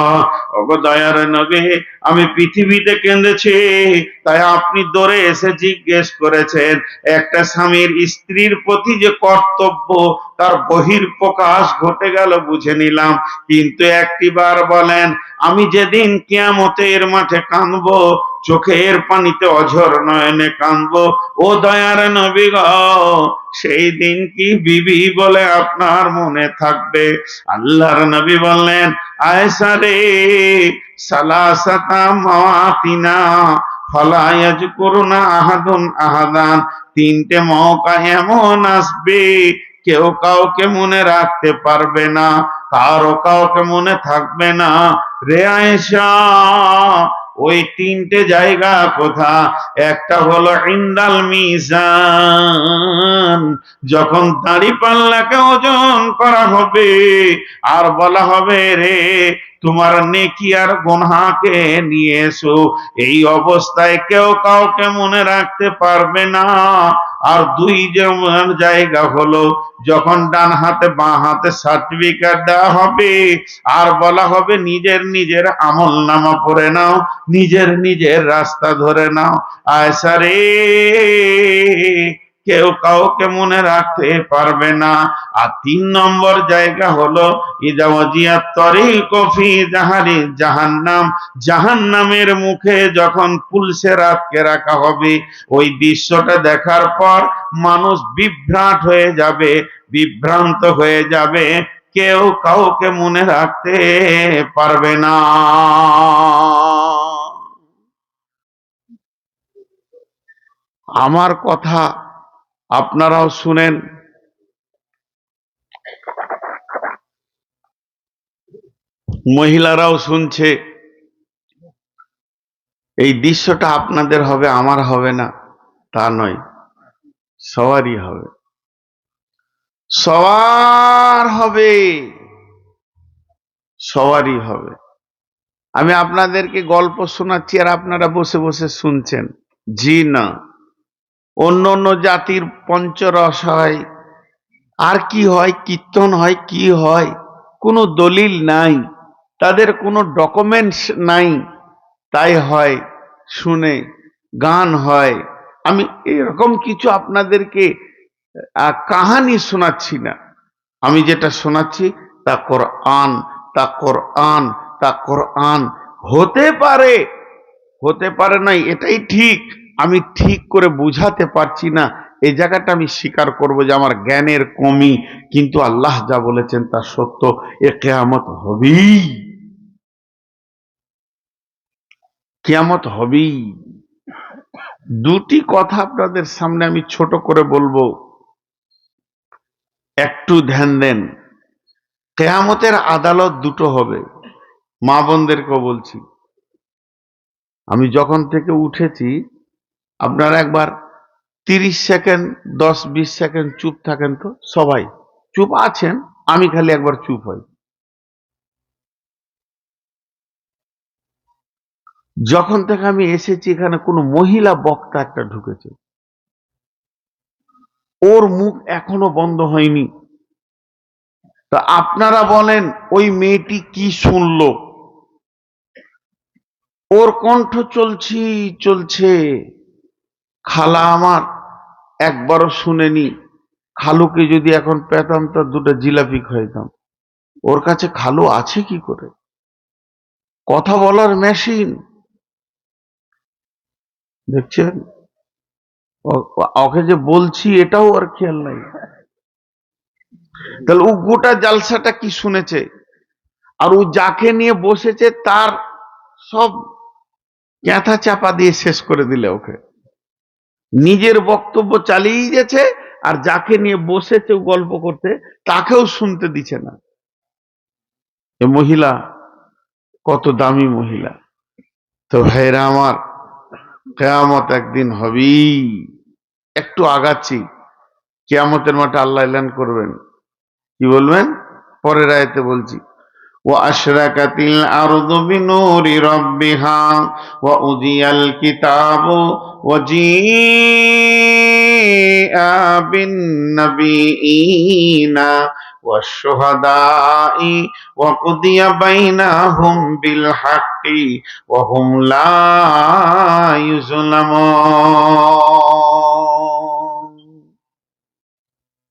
ওগো দয়ার নবী, আমি পৃথিবীতে কেঁদেছি, তাই আপনি দৌড়ে এসে জিজ্ঞেস করেছেন। একটা স্বামীর স্ত্রীর প্রতি যে কর্তব্য তার বহিঃপ্রকাশ ঘটে গেল বুঝে নিলাম, কিন্তু একটিবার বলেন, আমি যেদিন কিয়ামতের মাঠে কাঁদবো, চোখের পানিতে অঝর নয়নে কাঁদবো, ও দয়ার নবী গো, সেই দিন কি বিবি বলে আপনার মনে থাকবে? আল্লাহর নবী বললেন, আয়েশা রে, সালাসাতা মাওয়াতিনা ফালা ইয়াজকুরুনা আহাদুন আহাদান, তিনটে মওকা এমন আসবে কেউ কাউকে মনে রাখতে পারবে না, কারো কাউকে মনে থাকবে না। রে আয়েশা, ওই তিনটে জায়গা কোথা? একটা হলো ইনদাল মিজান, যখন দাঁড়িপাল্লাকে ওজন করা হবে আর বলা হবে, রে তোমার নেকি আর গুনাহকে নিয়ে এসো, এই অবস্থায় কেউ কাউকে মনে রাখতে পারবে না। আর দুই জায়গা হলো যখন ডান হাতে বাঁ হাতে সার্টিফিকেট দেওয়া হবে আর বলা হবে নিজের নিজের আমল নামা পড়ে নাও, নিজের নিজের রাস্তা ধরে নাও। আয়েশা রে, কেউ কাউকে মনে রাখতে পারবে না। আর 3 নম্বর জায়গা হলো ইদা ওয়াজিয়াত তরিকু ফি জাহারি জাহান্নাম, জাহান্নামের মুখে যখন পুলসে রাতকে রাখা হবে, ওই দৃশ্যটা দেখার পর মানুষ বিভ্রান্ত হয়ে যাবে, কেউ কাউকে মনে রাখতে পারবে না। আমার কথা আপনারাও শুনেন, মহিলারাও শুনছে। এই দৃশ্যটা আপনাদের হবে, আমার হবে না তা নয়, সবারই হবে, সবার হবে, সবারই হবে। আমি আপনাদেরকে গল্প শোনাচ্ছি আর আপনারা বসে বসে শুনছেন, জি না। অন্য অন্য জাতির পঞ্চরস হয়, আর কি হয়, কীর্তন হয়, কি হয়, কোনো দলিল নাই, তাদের কোনো ডকুমেন্টস নাই, তাই হয়, শুনে গান হয়। আমি এরকম কিছু আপনাদেরকে কাহানি শোনাচ্ছি না, আমি যেটা শোনাচ্ছি তা কোরআন, তা কোরআন, তা কোরআন। হতে পারে নাই এটাই ঠিক, আমি ঠিক করে বুঝাতে পারছি না, এই জায়গাটা আমি স্বীকার করব যে আমার জ্ঞানের কমি, কিন্তু আল্লাহ যা বলেছেন তা সত্য, এ কিয়ামত হবেই, কিয়ামত হবেই। দুটি কথা আপনাদের সামনে আমি ছোট করে বলবো, একটু ধ্যান দেন। কিয়ামতের আদালত দুটো হবে, মা বোনদেরকেও বলছি। আমি যখন থেকে উঠেছি আপনারা একবার 30 সেকেন্ড 10-20 সেকেন্ড চুপ থাকেন তো, সবাই চুপ আছেন, আমি খালি একবার চুপ হই। যখন থেকে আমি এসেছি এখানে কোনো মহিলা বক্তা একটা ঢুকেছে, ওর মুখ এখনো বন্ধ হয়নি। তা আপনারা বলেন ওই মেয়েটি কি শুনলো? ওর কণ্ঠ চলছে। খালা আমার একবারও শুনেনি। খালুকে যদি এখন পেতাম তো দুটো জিলাপি খাইতাম। ওর কাছে খালু আছে কি করে? কথা বলার মেশিন দেখছেন। ওকে যে বলছি এটাও আর খেয়াল নাই। তাহলে ও গোটা জালসাটা কি শুনেছে? আর ও যাকে নিয়ে বসেছে তার সব ক্যাথা চাপা দিয়ে শেষ করে দিলে ওকে। নিজের বক্তব্য চালিয়ে গেছে, আর যাকে নিয়ে বসেছে গল্প করতে তাকেও শুনতে দিচ্ছে না। এ মহিলা কত দামি মহিলা। তো ভাইরা আমার, কিয়ামত একদিন হবেই। একটু আগাচ্ছি, কিয়ামতের মাঠে আল্লাহ এলান করবেন, কি বলবেন? পরের আয়াতে বলছি, وأشرقت الأرض بنور ربها وأوذي الكتاب وجيء بالنبيين والشهداء وقضي بينهم بالحق وهم لا يظلمون।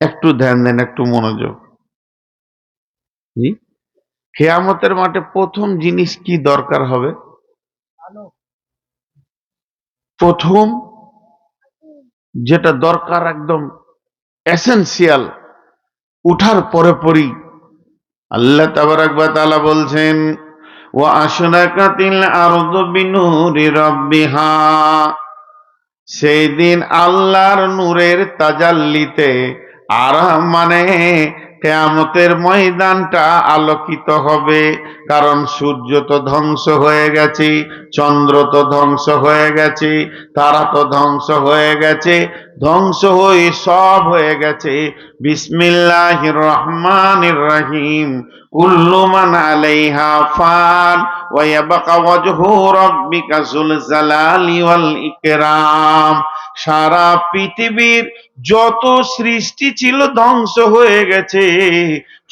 একটু ধ্যান দেন, একটু মনোযোগ। জি, কিয়ামতের মাঠে প্রথম জিনিস কি দরকার হবে? প্রথম যেটা দরকার, একদম এসেনশিয়াল, উঠার পরে পরই আল্লাহ তাবারাক ওয়া তাআলা বলছেন, ওয়া আশরাকাতিল আরদু বিনুরি রাব্বিহা। সেই দিন আল্লাহর নূরের তাজাল্লিতে, আর মানে কিয়ামতের ময়দানটা আলোকিত হবে। কারণ সূর্য তো ধ্বংস হয়ে গেছে, চন্দ্র তো ধ্বংস হয়ে গেছে, তারা তো ধ্বংস হয়ে গেছে, ধ্বংস হয়ে সব হয়ে গেছে। বিসমিল্লাহির রহমানির রহিম। কুল্লু মান আলাইহা ফান ওয়া ইয়াবকা ওয়াজহু রাব্বিকা যুল জালালি ওয়াল ইকরাম। সারা পৃথিবীর যত সৃষ্টি ছিল ধ্বংস হয়ে গেছে,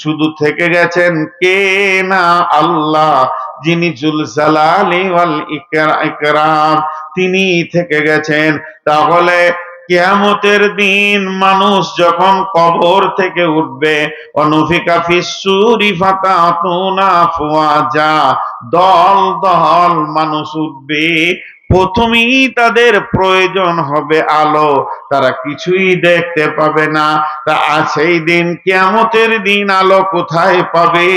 শুধু থেকে গেছেন কে? না, আল্লাহ, যিনি যুল জালালি ওয়াল ইকরাম, তিনি থেকে গেছেন। তাহলে কিয়ামতের দিন মানুষ যখন কবর থেকে উঠবে, অনুফিকা ফিসসুরি ফাতাতুনা আফওয়াজা, দল দল মানুষ উঠবে। প্রথমেই তাদের প্রয়োজন হবে আলো, তারা কিছুই দেখতে পাবে না। তা সেই দিন, কিয়ামতের দিন, আলো কোথায় পাবে?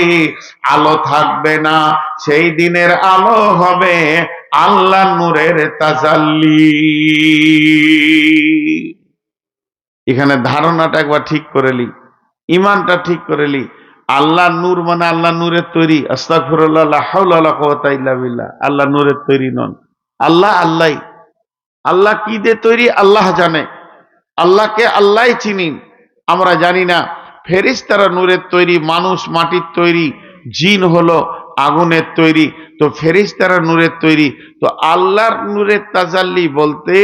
আলো থাকবে না। সেই দিনের আলো হবে আল্লাহ নূরের তাজাল্লি। এখানে ধারণাটা একবার ঠিক করে লি, ইমানটা ঠিক করে লি। আল্লাহ নূর মানে আল্লাহ নূরের তৈরি। আস্তাগফিরুল্লাহ, লা হাওলা ওয়ালা কুওয়াতা ইল্লা বিল্লাহ। আল্লাহ নূরের তৈরি নন। আল্লাহ আল্লাহই। আল্লাহ কি দিয়ে তৈরি আল্লাহ জানে, আল্লাহকে আল্লাহ চিনি, আমরা জানি না। ফেরেশতারা নূরের তৈরি, মানুষ মাটির তৈরি, জিন হলো আগুনের তৈরি। তো ফেরেশতারা নূরের তৈরি। তো আল্লাহর নূরের তাজাল্লি বলতে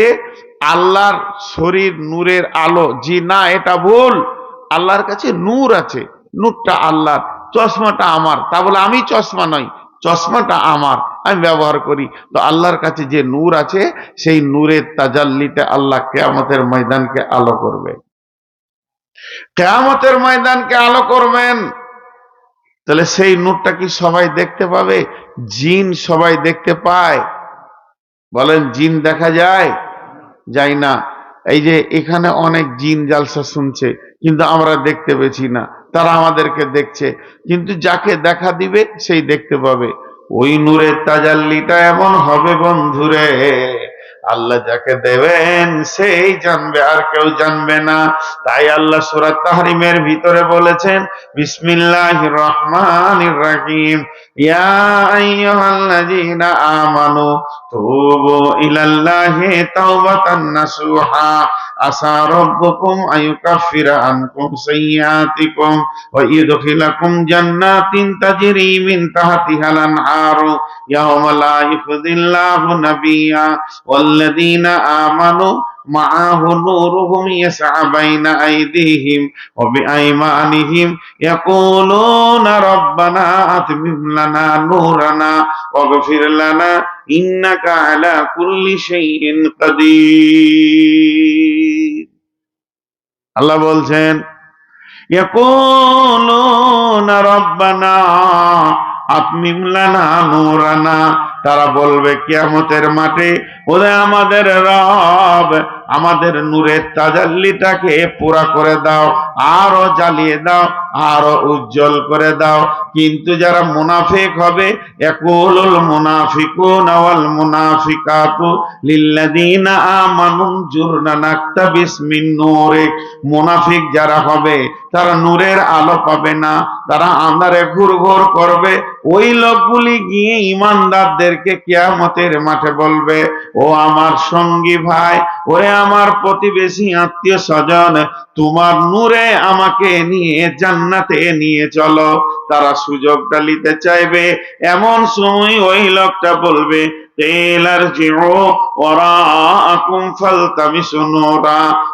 আল্লাহর শরীর নূরের আলো, জি না, এটা ভুল। আল্লাহর কাছে নূর আছে, নূরটা আল্লাহর। চশমাটা আমার, তা বলে আমি চশমা নই, চশমাটা আমার, আমি ব্যবহার করি। তো আল্লাহর কাছে যে নূর আছে, সেই নূরের তাজাল্লিতে আল্লাহ কিয়ামতের ময়দানকে আলো করবে। কিয়ামতের ময়দানকে আলো করবেন। তাহলে সেই নূরটা কি সবাই দেখতে পাবে? জিন সবাই দেখতে পায়? বলেন, জিন দেখা যায়? যায় না। এই যে এখানে অনেক জিন জালসা শুনছে, কিন্তু আমরা দেখতে পেছি না, তারা আমাদেরকে দেখছে। কিন্তু যাকে দেখা দিবে সেই দেখতে পাবে। ওই নূরের তাজাল্লিটা এমন হবে বন্ধুরে, আল্লাহ যাকে দেবেন সেই জানবে, আর কেউ জানবে না। তাই আল্লাহ সূরা তাহরিমের ভিতরে বলেছেন, বিসমিল্লাহির রহমানির রহিম, ইয়া আইয়ুহাল্লাযীনা আমানু তুবু ইলাল্লাহি তাওবাতান নাসুহা আসা রাব্বুকুম আইয়ুকাফিরা আনকুম সাইয়্যাতিকুম ওয়া ইউদখিলাকুম জান্নাতিন তাজরি মিন তাহতিহাল আনহারু ইয়াওমা লা ইখযিল্লাহু নাবিয়্যা ওয়াল্লাযীনা আমানু معه نورهم يسعى بين أيديهم وبأيمانهم يقولون ربنا أتمم لنا نورنا واغفر لنا إنك على كل شيء قدير। আল্লাহ বলছেন, ইয়াকুলুনা রব্বানা আতমিম লানা নূরানা, তারা বলবে কিয়ামতের মাঠে, ওরে আমাদের রব, আমাদের নূরের তাজাল্লিটাকে পুরা করে দাও, আরো জ্বালিয়ে দাও, আরো উজ্জ্বল করে দাও। কিন্তু যারা মুনাফিক হবে, ইয়াকুলুল মুনাফিকুনা ওয়াল মুনাফিকাতু লিল্লাযীনা আমানু জুরনা নাকতাবিস মিন নূরিক, মুনাফিক যারা হবে তারা নূরের আলো পাবে না, তারা আঁধারে ঘুরঘুর করবে। ওই লোকগুলি গিয়ে ঈমানদারদেরকে কিয়ামতের মাঠে বলবে, ও আমার সঙ্গী ভাই, ওরে আমার প্রতিবেশী আত্মীয় স্বজন, তোমার নূরে আমাকে নিয়ে জান্নাতে নিয়ে চলো। তারা সুযোগটা নিতে চাইবে, এমন সময় ওই লোকটা বলবে,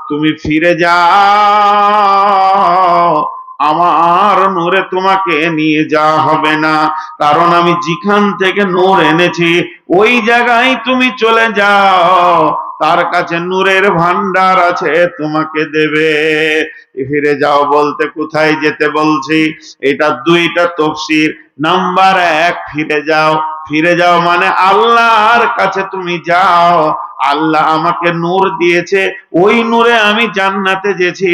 তুমি ফিরে যাও, আমার নূরে তোমাকে নিয়ে যাওয়া হবে না, কারণ আমি যেখান থেকে নূর এনেছি ওই জায়গায় তুমি চলে যাও, তার কাছে নূরের ভান্ডার আছে, তোমাকে দেবে। ফিরে যাও বলতে কোথায় যেতে বলছি? এটা দুইটা তাফসীর। নাম্বার 1, ফিরে যাও। ফিরে যাও মানে আল্লাহর কাছে তুমি যাও, আল্লাহ আমাকে নূর দিয়েছে, ওই নূরে আমি জান্নাতে যেছি,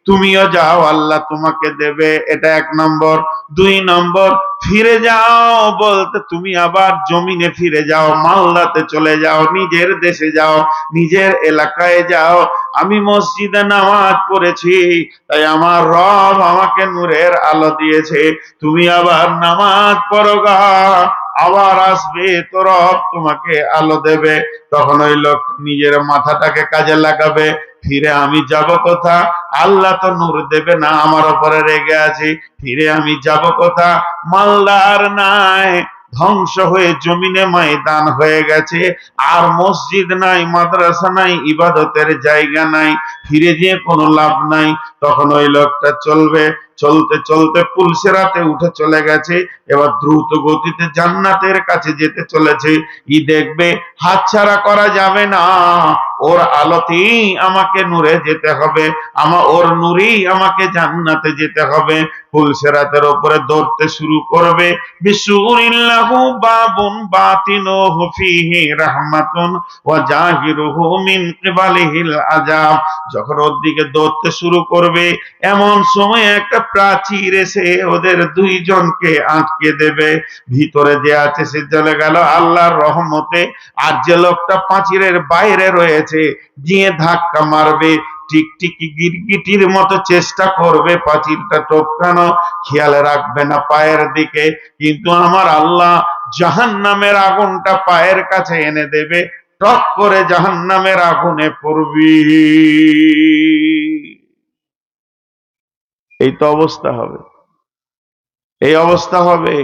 তুমিও যাও, আল্লাহ তোমাকে দেবে। এটা 1 নম্বর। 2 নম্বর, ফিরে যাও বলতে তুমি আবার জমিনে ফিরে যাও, মাল্লাতে চলে যাও, নিজের দেশে যাও, নিজের এলাকায় যাও। আমি মসজিদে নামাজ পড়েছি, তাই আমার রব আমাকে নূরের আলো দিয়েছে, তুমি আবার নামাজ পড়ো গা, আবার আসবে তো রব তোমাকে আলো দেবে। তখন ওই লোক নিজের মাথাটাকে কাজে লাগাবে, ফিরে আমি যাব কোথা? আল্লাহ তো নূর দেবে না, আমার উপরে রেগে আছি, ফিরে আমি যাব কোথা? মালদার নাই, ধ্বংস হয়ে জমিনে ময়দান হয়ে গেছে, আর মসজিদ নাই, মাদ্রাসা নাই, ইবাদতের জায়গা নাই, ফিরে যেয়ে কোনো লাভ নাই। তখন ওই লোকটা চলবে, চলতে চলতে পুলসেরাতে উঠে চলে গেছে, এবার দ্রুত গতিতে জান্নাতের কাছে যেতে চলেছে। ই দেখবে হাতছাড়া করা যাবে না, ওর আলোতেই আমাকে নূরে যেতে হবে, ওর নূরেই আমাকে জান্নাতে যেতে হবে। পুলসেরাতের উপরে দৌড়তে শুরু করবে, বিসুরিল্লাহু বাবুন বাতিনুহু ফীহি রাহমাতুন ওয়া জাহিরুহু মিন কিবালিহিল আযাব। যখন ওর দিকে দৌড়তে শুরু করবে, এমন সময় একটা প্রাচীর এসে ওদের দুইজনকে আটকে দেবে। ভিতরে যে আছে সে চলে গেল আল্লাহর রহমতে, আর যে লোকটা প্রাচীরের বাইরে রয়েছে গিয়ে ধাক্কা মারবে, টিকটিকি গিরগিটির মতো চেষ্টা করবে প্রাচীরটা টপকানো, খেয়াল রাখবে না পায়ের দিকে, কিন্তু আমার আল্লাহ জাহান্নামের আগুনটা পায়ের কাছে এনে দেবে, টক করে জাহান্নামের আগুনে পড়বি। এই তো অবস্থা হবে। এই অবস্থা হবে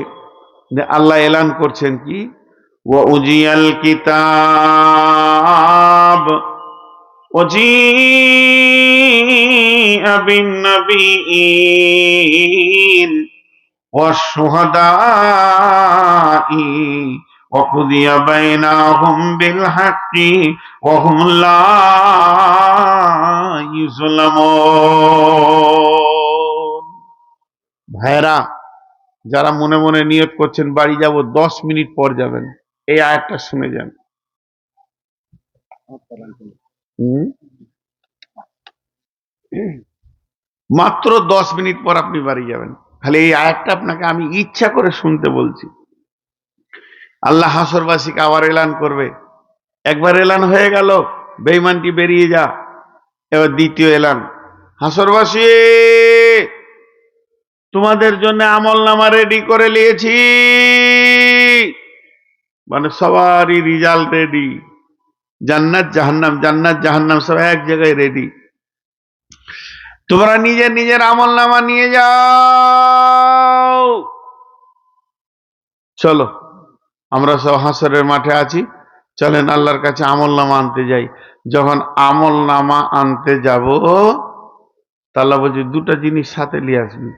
যে আল্লাহ এলান করছেন কি, ওয়া উজিয়াল কিতাব ওয়াজিআ বিন নাবিয়্যিন ওয়াশ শুহাদাই ওয়া কুদিয়া বাইনাহুম বিল হাক্কি ওয়া হুম লা ইউযলামুন। ভাইরা, যারা মনে মনে নিয়ত করছেন বাড়ি যাব, 10 মিনিট পর যাবেন, এই আয়াতটা শুনে যান। মাত্র 10 মিনিট পর আপনি বাড়ি যাবেন, খালি এই আয়াতটা আপনাকে আমি ইচ্ছা করে শুনতে বলছি। আল্লাহ হাসরবাসীকে আবার এলান করবে, একবার এলান হয়ে গেল, বেঈমানটি বেরিয়ে যা। এবার দ্বিতীয় এলান, হাসরবাসী তোমাদের জন্য আমলনামা রেডি করে নিয়েছি, মানে সবারই রেজাল্ট রেডি, জান্নাত জাহান্নাম সব এক জায়গায় রেডি। তোমরা নিজের নিজের আমলনামা নিয়ে যাও, চলো আমরা সব হাসরের মাঠে আছি, চলেন আল্লাহর কাছে আমলনামা আনতে যাই। যখন আমলনামা আনতে যাব, আল্লাহ বলছে দুটা জিনিস সাথে নিয়ে আসবি,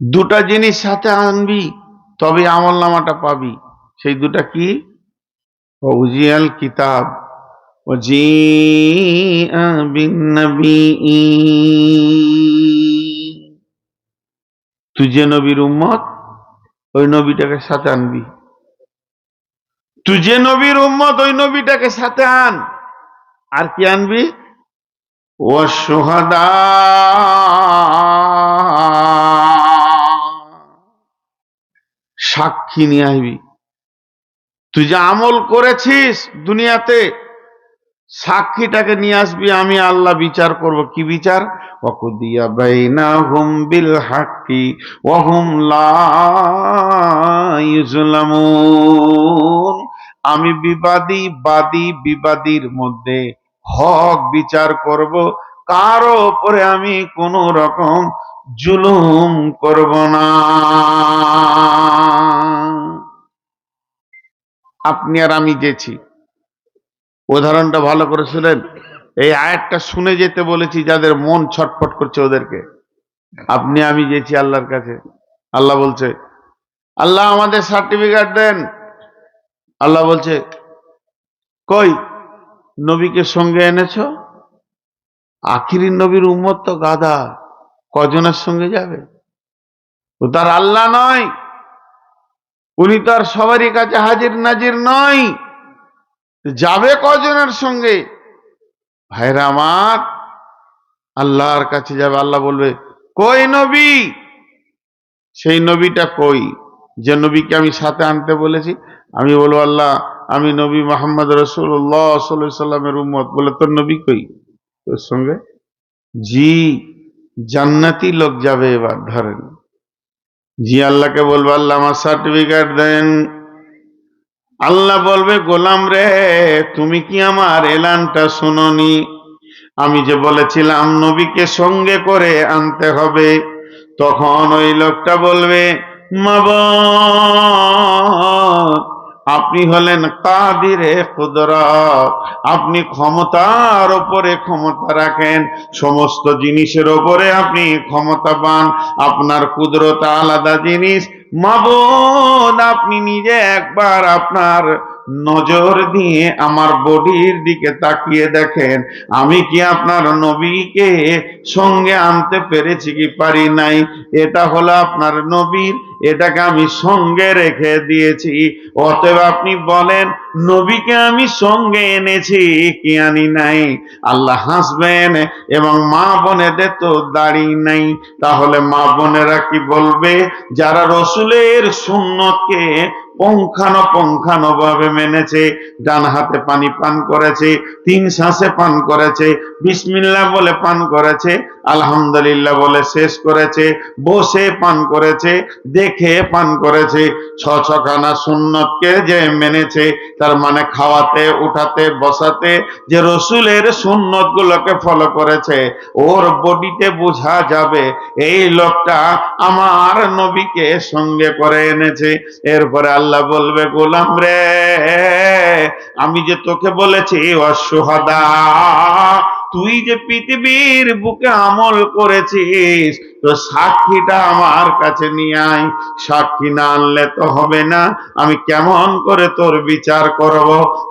দুটা জিনিস সাথে আনবি, তবে আমলনামাটা পাবি। সেই দুটা কি? উজিয়াল কিতাব ওয়াজিআ বিন্নাবিয়্যিন। তুই যে নবীর উম্মত, ওই নবীটাকে সাথে আনবি। তুই যে নবীর উম্মত, ওই নবীটাকে সাথে আন। আর কি আনবি? ওয়াশুহাদা, সাক্ষী নিয়ে আসবি। তুই যে আমল করেছিস দুনিয়াতে, সাক্ষীটাকে নিয়ে আসবি। আমি আল্লাহ বিচার করব। কি বিচার? ওয়াকুদিয়া বাইনাহুম বিল হাক্কি ওয়া হুম লা ইউজলামুন। আমি বিবাদীর মধ্যে হক বিচার করব, কারো উপরে আমি কোন রকম জুলুম করব না। আপনি আর আমি যেছি, উদাহরণটা ভালো করে শুনেন। এই আয়াতটা শুনে যেতে বলেছি যাদের মন ছটফট করছে ওদেরকে। আপনি আমি যেছি আল্লাহর কাছে, আল্লাহ বলছে আল্লাহ আমাদের সার্টিফিকেট দেন। আল্লাহ বলছে কই নবীকে সঙ্গে এনেছো? আখিরি নবীর উম্মত তো গাধা, কজনের সঙ্গে যাবে? ও তার আল্লাহ নয়, উনি তো আর সবারই কাছে হাজির নাজির নয়, যাবে কজনের সঙ্গে? ভাইরা আমার, আল্লাহর কাছে যাবে, আল্লাহ বলবে কই নবী? সেই নবীটা কই যে নবীকে আমি সাথে আনতে বলেছি? আমি বলবো আল্লাহ আমি নবী মুহাম্মদ রাসূলুল্লাহ সাল্লাল্লাহু আলাইহি সাল্লামের উম্মত। বলে তোর নবী কই তোর সঙ্গে? জি জান্নাতি লোক যাবে। এবার ধরেন, জি আল্লাহকে বলবো আল্লাহ আমার সার্টিফিকেট দেন। আল্লাহ বলবে গোলাম রে, তুমি কি আমার এলানটা শোনোনি? আমি যে বলেছিলাম নবীকে সঙ্গে করে আনতে হবে। তখন ওই লোকটা বলবে মাবুদ, আপনি হলেন কাদিরে কুদরত, আপনি ক্ষমতার ওপরে ক্ষমতা রাখেন, সমস্ত জিনিসের ওপরে আপনি ক্ষমতাবান, আপনার কুদরত আলাদা জিনিস। মাবুদ আপনি নিজে একবার আপনার নজর দিয়ে আমার বডির দিকে তাকিয়ে দেখেন, আমি কি আপনার নবীকে সঙ্গে আনতে পেরেছি কি পারি নাই? এটা হলো আপনার নবীর, এটাকে আমি সঙ্গে রেখে দিয়েছি। অতএব আপনি বলেন নবীকে আমি সঙ্গে এনেছি কি আনি নাই? আল্লাহ হাসবেন। এবং মা বোনেদের তো দাড়ি নাই, তাহলে মা বোনেরা কি বলবে? যারা রসুলের সুন্নতকে পুঙ্খানো ভাবে মেনেছে, ডান হাতে পানি পান করেছে, 3 শ্বাসে পান করেছে, বিসমিল্লাহ বলে পান করেছে, আলহামদুলিল্লাহ বলে শেষ করেছে, বসে পান করেছে, দেখে পান করেছে, ছখানা সুন্নতকে যে মেনেছে, তার মানে খাওয়াতে উঠাতে বসাতে যে রসুলের সুন্নত গুলোকে ফলো করেছে, ওর বডিতে বোঝা যাবে এই লোকটা আমার নবীকে সঙ্গে করে এনেছে। এরপরে আল্লাহ বলবে গোলাম রে, আমি যে তোকে বলেছি অশুহাদা, তুই যে পৃথিবীর বুকে আমল করেছিস, তো সাক্ষীটা আমার কাছে নিয়ে আয়। সাক্ষী না আনলে তো হবে না, আমি কেমন করে তোর বিচার করব?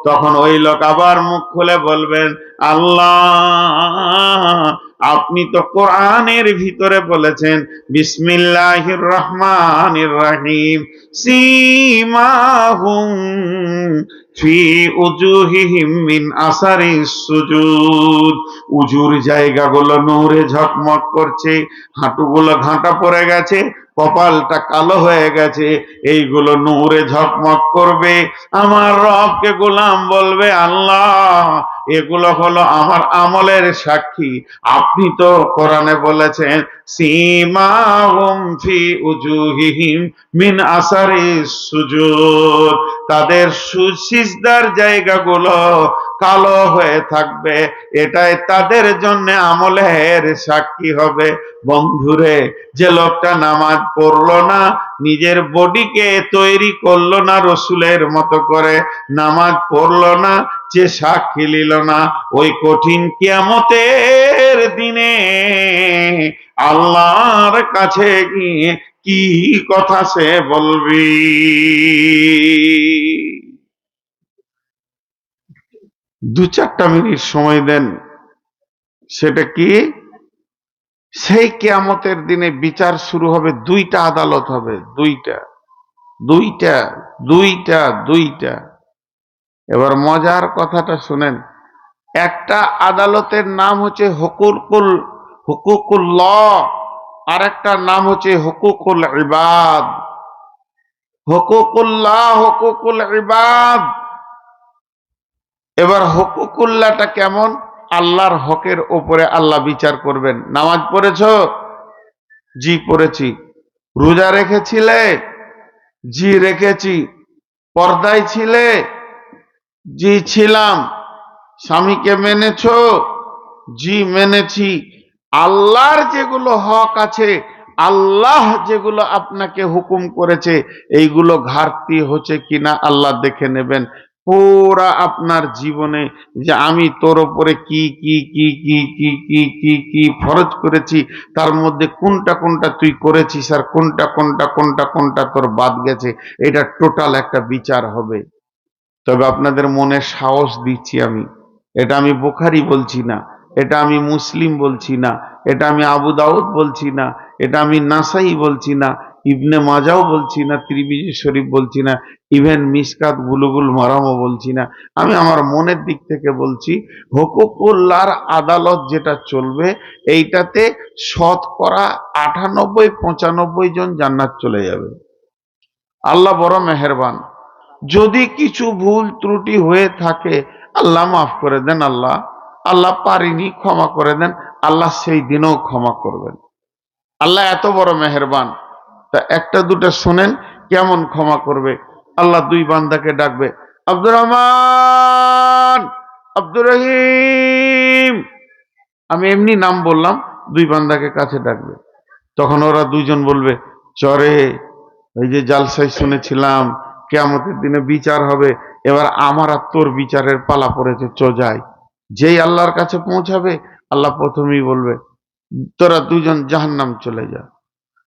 তখন ওই লোক আবার মুখ খুলে বলবেন আল্লাহ আপনি তো কোরআনের ভিতরে বলেছেন বিসমিল্লাহির রহমানির রহিম, সীমাহুম ফি উজুহিহিম মিন আসারিস সুজুদ। উজুর জায়গাগুলো নূরে ঝকমক করছে, হাঁটুগুলো ঘাঁটা পড়ে গেছে, কপালটা কালো হয়ে গেছে, এইগুলো নূরে ঝকমক করবে। আমার রবকে গোলাম বলবে, আল্লাহ এগুলো হলো আমার আমলের সাক্ষী। আপনি তো কোরআনে বলেছেন, সীমাহুম ফি উজুহিহিম মিন আসারিস সুজুদ, তাদের সুসিজদার জায়গাগুলো কালো হয়ে থাকবে, এটাই তাদের জন্য আমলের সাক্ষী হবে। বন্ধুরে, যে লোকটা নামাজ পড়লো না, নিজের বডিকে তৈরি করলো না রসুলের মতো করে, নামাজ পড়লো না, যে সাক্ষী নিল না, ওই কঠিন কিয়ামতের দিনে আল্লাহর কাছে গিয়ে কি কথা সে বলবি? দু চারটা মিনিট সময় দেন। সেটা কি? সেই কিয়ামতের দিনে বিচার শুরু হবে, দুইটা আদালত হবে, দুইটা দুইটা দুইটা দুইটা। এবার মজার কথাটা শুনেন, একটা আদালতের নাম হচ্ছে হুকুকুল্লাহ, আর একটা নাম হচ্ছে হুকুকুল ইবাদ। হুকুকুল্লাহ, হুকুকুল ইবাদ। এবার হুকুকুল্লাহটা কেমন? আল্লাহর হকের ওপরে আল্লাহ বিচার করবেন। নামাজ পড়েছো? জি পড়েছি। রোজা রেখেছিলে? জি রেখেছি। পর্দায় ছিলে? জি ছিলাম। স্বামীকে মেনেছো? জি মেনেছি। আল্লাহর যেগুলো হক আছে, আল্লাহ যেগুলো আপনাকে হুকুম করেছে, এইগুলো ঘাটতি হচ্ছে কিনা আল্লাহ দেখে নেবেন পুরা আপনার জীবনে, যে আমি তোর উপরে কি কি কি কি কি কি কি কি ফরজ করেছি, তার মধ্যে কোনটা কোনটা তুই করেছিস আর কোনটা কোনটা কোনটা কোনটা তোর বাদ গেছে, এটা টোটাল একটা বিচার হবে। তবে আপনাদের মনে সাহস দিচ্ছি আমি, এটা আমি বুখারী বলছি না, এটা আমি মুসলিম বলছি না, এটা আমি আবু দাউদ বলছি না, এটা আমি নাসাই বলছি না, ইবনে মাজাও বলছি না, তিরমিজি শরীফ বলছি না, ইভেন মিসকাত বুলুগুল মারামও বলছি না। আমি আমার মনের দিক থেকে বলছি, হুকুকুল্লাহর আদালত যেটা চলবে, এইটাতে শতকরা 98-95 জন জান্নাত চলে যাবে। আল্লাহ বড় মেহেরবান। যদি কিছু ভুল ত্রুটি হয়ে থাকে, আল্লাহ মাফ করে দেন। আল্লাহ আল্লাহ পারিনি, ক্ষমা করে দেন। আল্লাহ সেই দিনও ক্ষমা করবেন। আল্লাহ এত বড় মেহেরবান। তা একটা দুটা শোনেন কেমন ক্ষমা করবে। আল্লাহ দুই বান্দাকে ডাকবে, আব্দুর রহমান, আব্দুর রহিম, আমি এমনি নাম বললাম, দুই বান্দাকে কাছে ডাকবে। তখন ওরা দুইজন বলবে, চরে এই যে জালসায় শুনেছিলাম কিয়ামতের দিনে বিচার হবে, এবার আমার আর তোর বিচারের পালা পড়েছে, যাই। যেই আল্লাহর কাছে পৌঁছাবে, আল্লাহ প্রথমেই বলবে, তোরা দুজন জাহান্নাম চলে যা।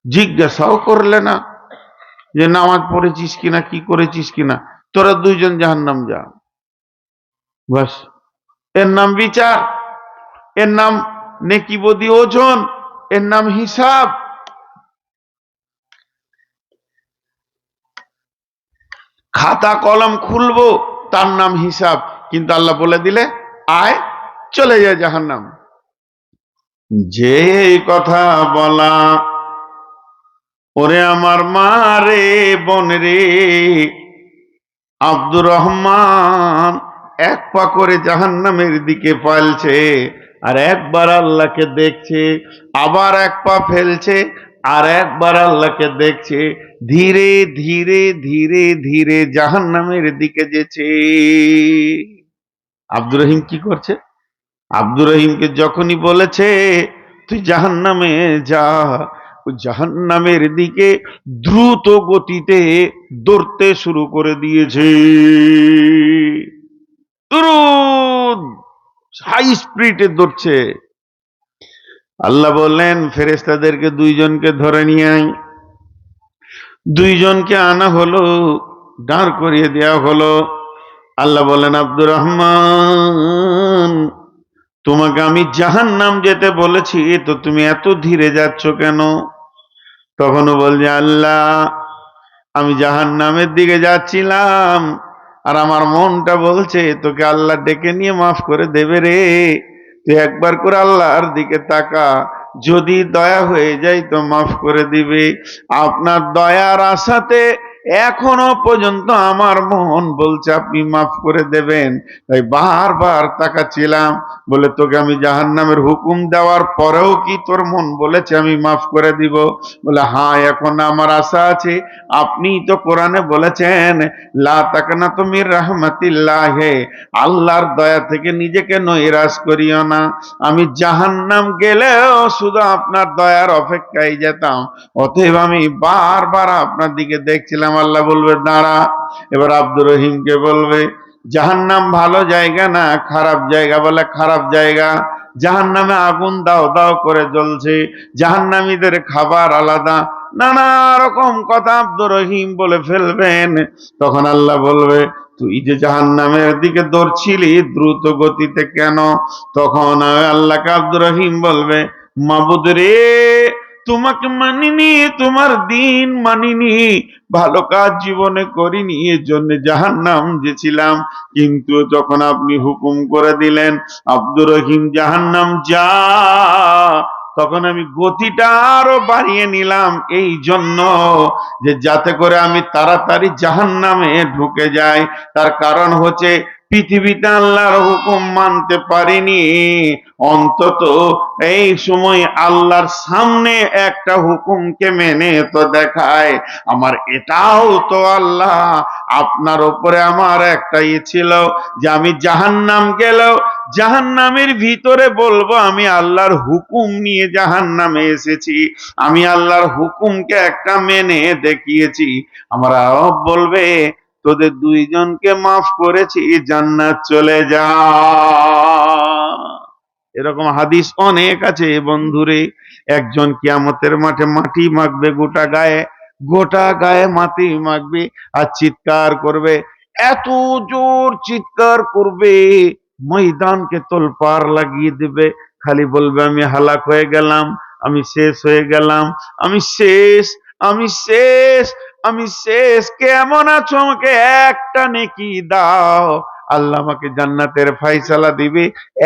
জিজ্ঞাসাও করলে না যে নামাজ পড়েছিস কিনা, কি করেছিস কিনা, তোরা দুইজন জাহান্নাম যা। বাস, এর নাম বিচার, এর নাম নেকিবদি ওজন, এর নাম হিসাব। খাতা কলম খুলবো, তার নাম হিসাব। কিন্তু আল্লাহ বলে দিলে, আয়, চলে যায় জাহান্নাম। যে কথা বলা, ওরে আমার মা রে, বোন রে, আব্দুর রহমান এক পা করে জাহান্নামের দিকে পালছে, আর একবার আল্লাহকে দেখছে, আবার এক পা ফেলছে, আর একবার আল্লাহকে দেখছে, ধীরে ধীরে ধীরে ধীরে জাহান্নামের দিকে যেছে। আব্দুর রহিম কি করছে? আব্দুর রহিমকে যখনই বলেছে তুই জাহান্নামে যা, জাহান্নামের দিকে দ্রুত গতিতে দৌড়তে শুরু করে দিয়েছে। দ্রুত হাই স্পিডে দৌড়ছে। আল্লাহ বললেন, ফেরেশতাদেরকে দুইজনকে ধরে নিয়ে আয়। দুইজনকে আনা হলো, দাঁড় করিয়ে দেওয়া হলো। আল্লাহ বলেন, আব্দুর রহমান, তোমাকে আমি জাহান্নাম যেতে বলেছি, তো তুমি এত ধীরে যাচ্ছ কেন? তখনও বলছে, আল্লাহ আমি জাহান্নামের দিকে যাচ্ছিলাম, আর আমার মনটা বলছে তোকে আল্লাহ ডেকে নিয়ে মাফ করে দেবে রে। তুই একবার করে আল্লাহর দিকে তাকা, যদি দয়া হয়ে যায় তো মাফ করে দিবে। আপনার দয়ার আশাতে এখনো পর্যন্ত আমার মন বলছে আপনি মাফ করে দেবেন, তাই বারবার তাকাচ্ছিলাম। বলে তোকে আমি জাহান্নামের হুকুম দেওয়ার পরেও কি তোর মন বলেছে আমি মাফ করে দিব? বলে হ্যাঁ, এখন আমার আশা আছে। আপনি তো কোরআনে বলেছেন লা তাকনাতু মির রাহমাতিল্লাহ, আল্লাহর দয়া থেকে নিজেকে নৈরাশ করিও না। আমি জাহান্নাম গেলেও শুধু আপনার দয়ার অপেক্ষায় যেতাম, অতএব আমি বারবার আপনার দিকে দেখছিলাম। আল্লাহ বলবে দাঁড়া। এবার আব্দুর রহিমকে বলবে জাহান্নাম ভালো জায়গা না খারাপ জায়গা? বলে খারাপ জায়গা। জাহান্নামে আগুন দাও দাও করে জ্বলছে, জাহান্নামীদের খাবার আলাদা, নানা রকম কথা আব্দুর রহিম বলে ফেলবেন। তখন আল্লাহ বলবে তুই যে জাহান্নামের দিকে দৌড়ছিলি দ্রুত গতিতে কেন? তখন আল্লাহকে আব্দুর রহিম বলবে মাবুদ রে, তোমাকে মানিনি, তোমার দিন মানিনি, ভালো কাজ জীবনে করিনি, এর জন্য জাহান্নাম যেছিলাম। কিন্তু যখন আপনি হুকুম করে দিলেন আব্দুর রহিম জাহান্নাম যা, তখন আমি গতিটা আরো বাড়িয়ে নিলাম, এই জন্য যে যাতে করে আমি তাড়াতাড়ি জাহান্নামে ঢুকে যাই। তার কারণ হচ্ছে পৃথিবীতে আল্লাহর হুকুম মানতে পারিনি, অন্তত এই সময় আল্লাহর সামনে একটা হুকুমকে মেনে তো দেখায়। আমার এটাও তো আল্লাহ, আপনার উপরে আমার একটাই ছিল যে আমি জাহান্নাম গেলেও জাহান্নামের ভিতরে বলবো আমি আল্লাহর হুকুম নিয়ে জাহান্নামে এসেছি, আমি আল্লাহর হুকুমকে একটা মেনে দেখিয়েছি। আমরা বলবে তোদের দুইজনকে মাফ করেছি, জান্নাত চলে যা। এরকম হাদিস অনেক আছে বন্ধুরে। একজন কিয়ামতের মাঠে মাটি মাখবে গোটা গায়ে, গোটা গায়ে মাটি মাখবে আর চিৎকার করবে, এত জোর চিৎকার করবে ময়দানকে তোলপাড় লাগিয়ে দেবে। খালি বলবে আমি হালাক হয়ে গেলাম, আমি শেষ হয়ে গেলাম, আমি শেষ, আমি শেষ, আমি শেষ। কেমন আছো? আমাকে একটা নেকি দাও। আল্লাহ আমাকে জান্নাতের ফয়সালা দিবে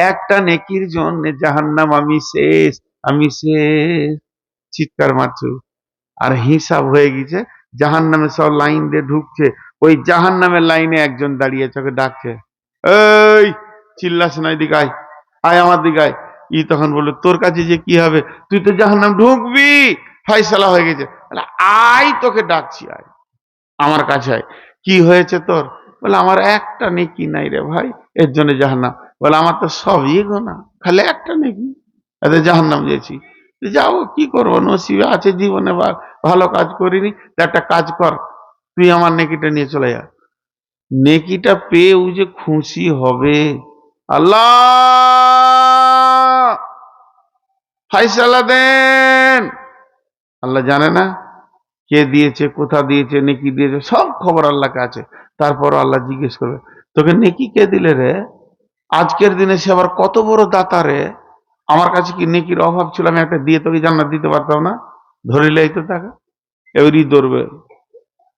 একটা নেকির জন্য। জাহান্নাম আমি শেষ, আমি শেষ, চিৎকার মারছো। আর হিসাব হয়ে গেছে, জাহান্নামে সব লাইন দিয়ে ঢুকছে। ওই জাহান্নামের লাইনে একজন দাঁড়িয়েছে, ওকে ডাকছে, এই চিল্লাস না, এদিকে আয়, আয় আমার দিকে আয়। ই তখন বললো তোর কাছে যে কি হবে, তুই তো জাহান্নাম ঢুকবি, ফয়সালা হয়ে গেছে। আয় তোকে ডাকছি, আয় আমার কাছে আয়। কি হয়েছে তোর? বলে আমার একটা নেকি নাই রে ভাই, এর জন্য জাহান্নাম। বলে আমার তো সবই গোনা, খালি একটা নেকি, এতে জাহান্নাম যেছি। যাও কি করবো, নসিবে আছে জীবনে ভালো কাজ করিনি। তো একটা কাজ কর, তুই আমার নেকিটা নিয়ে চলে যা। নেকিটা পেয়ে ও যে খুশি হবে, আল্লাহ ফায়সালা দেন। আল্লাহ জানে না কে দিয়েছে, কোথা দিয়েছে, নেকি দিয়েছে, সব খবর আল্লাহকে আছে। তারপর আল্লাহ জিজ্ঞেস করবে তোকে নেকি কে দিলে রে? আজকের দিনে সে আবার কত বড় দাতা রে, আমার কাছে কি নেকির অভাব ছিল? আমি একটা দিয়ে তোকে জান্নাত দিতে পারতাম না? ধরিলেই তো টাকা এবারই ধরবে।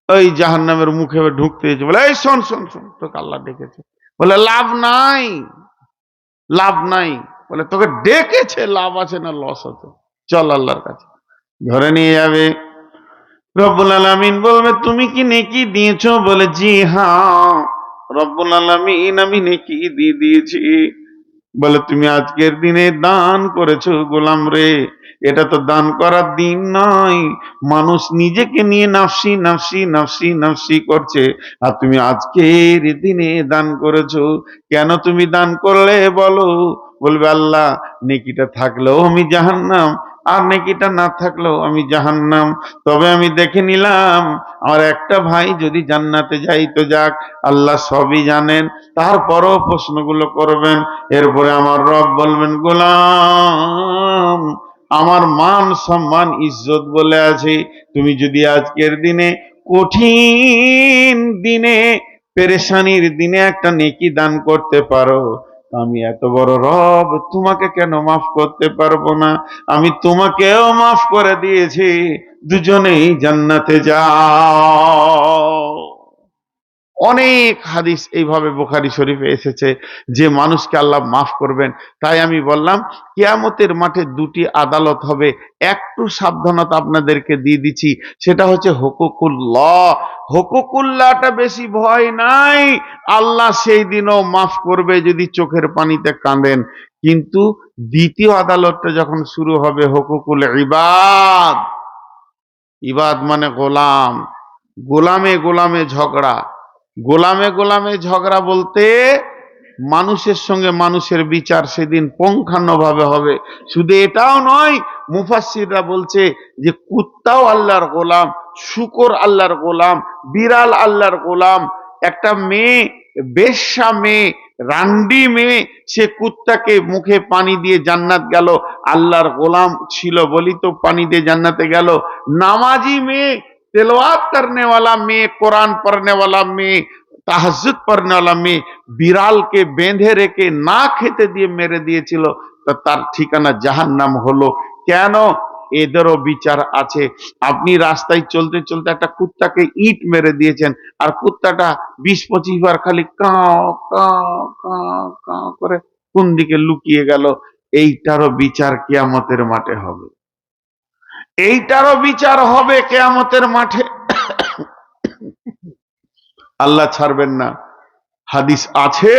ওই জাহান্নামের মুখে ঢুকতে হয়েছে, বলে এই শোন শোন শোন, তোকে আল্লাহ ডেকেছে। বলে লাভ নাই, লাভ নাই। বলে তোকে ডেকেছে, লাভ আছে না লস আছে? চল আল্লাহর কাছে, ধরে নিয়ে যাবে। রব্বুল আলামিন বলবে তুমি কি নেকি দিয়েছো? বলে জি হ্যাঁ রব্বুল আলামিন, আমি নেকি দিয়ে দিয়েছি। বলে তুমি আজকের দিনে দান করেছো গোলাম রে, এটা তো দান করার দিন নয়, মানুষ নিজেকে নিয়ে নাফসি নাফসি নাফসি নাফসি করছে, আর তুমি আজকের দিনে দান করেছো। কেন তুমি দান করলে বলো? বলবে আল্লাহ নেকিটা থাকলেও আমি জাহান্নাম, আর নেকিটা না থাকলেও আমি জাহান্নাম। তবে আমি দেখে নিলাম আমার একটা ভাই যদি জান্নাতে যাই তো যাক, আল্লাহ সবই জানেন, তারপরও প্রশ্নগুলো করবেন। এরপরে আমার রব বলবেন গোলাম আমার মান সম্মান ইজ্জত বলে আছে, তুমি যদি আজকের দিনে কঠিন দিনে পেরেশানির দিনে একটা নেকি দান করতে পারো, আমি এত বড় রব তোমাকে কেন মাফ করতে পারবো না? আমি তোমাকেও মাফ করে দিয়েছি, দুজনেই জান্নাতে যাও। অনেক হাদিস এইভাবে বুখারী শরীফে এসেছে যে মানুষকে আল্লাহ মাফ করবেন। তাই আমি বললাম কিয়ামতের মাঠে দুটি আদালত হবে, একটু সাবধানতা আপনাদেরকে দিয়ে দিচ্ছি, সেটা হচ্ছে হুকুকুল্লাহ। হুকুকুল্লাহটা বেশি ভয় নাই, আল্লাহ সেই দিনও মাফ করবে যদি চোখের পানিতে কাঁদেন। কিন্তু দ্বিতীয় আদালতটা যখন শুরু হবে হুকুকুল ইবাদ, ইবাদ মানে গোলাম, গোলামে গোলামে ঝগড়া। গোলামে গোলামে ঝগড়া বলতে মানুষের সঙ্গে মানুষের বিচার সেদিন পুঙ্খানুভাবে হবে। শুধু এটাও নয়, মুফাসসিররা বলছে যে কুত্তাও আল্লাহর গোলাম, শূকর আল্লাহর গোলাম, বিড়াল আল্লাহর গোলাম। একটা মেয়ে, বেশ্যা মেয়ে, রান্ডি মেয়ে, সে কুত্তাকে মুখে পানি দিয়ে জান্নাত গেল, আল্লাহর গোলাম ছিল বলি তো পানি দিয়ে জান্নাতে গেল। নামাজি মেয়ে, তেলাওয়াত করনে वाला মেয়ে, কোরআন পড়নে वाला মেয়ে, তাহাজ্জুদ পড়নে वाला মেয়ে বিড়ালকে বেঁধে রেখে না খেতে দিয়ে মেরে দিয়েছিল, তা তার ঠিকানা জাহান্নাম হলো। কেন? এদেরও বিচার আছে। আপনি রাস্তায় চলতে চলতে একটা কুত্তাকে ইট মেরে দিয়েছেন, আর কুত্তাটা 20-25 বার খালি কাও কাও কাও কাও করে কোন দিকে লুকিয়ে গেল। এইটারও বিচার কিয়ামতের মাঠে হবে, এইটারও বিচার হবে কিয়ামতের মাঠে। আল্লাহ ছাড়বেন না, হাদিস আছে,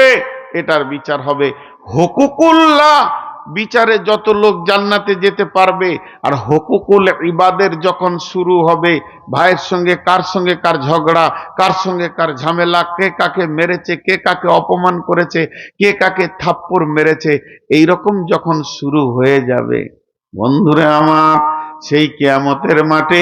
এটার বিচার হবে। হুকুকুল্লাহ বিচারে যত লোক জান্নাতে যেতে পারবে, আর হুকুকুল ইবাদের যখন শুরু হবে, ভাইয়ের সঙ্গে কার ঝগড়া, কার সঙ্গে কার ঝামেলা, কে কাকে মেরেছে, কে কাকে অপমান করেছে, কে কাকে থাপ্পড় মেরেছে, এই রকম যখন শুরু হয়ে যাবে, বন্ধুরে আমার, সেই কিয়ামতের মাঠে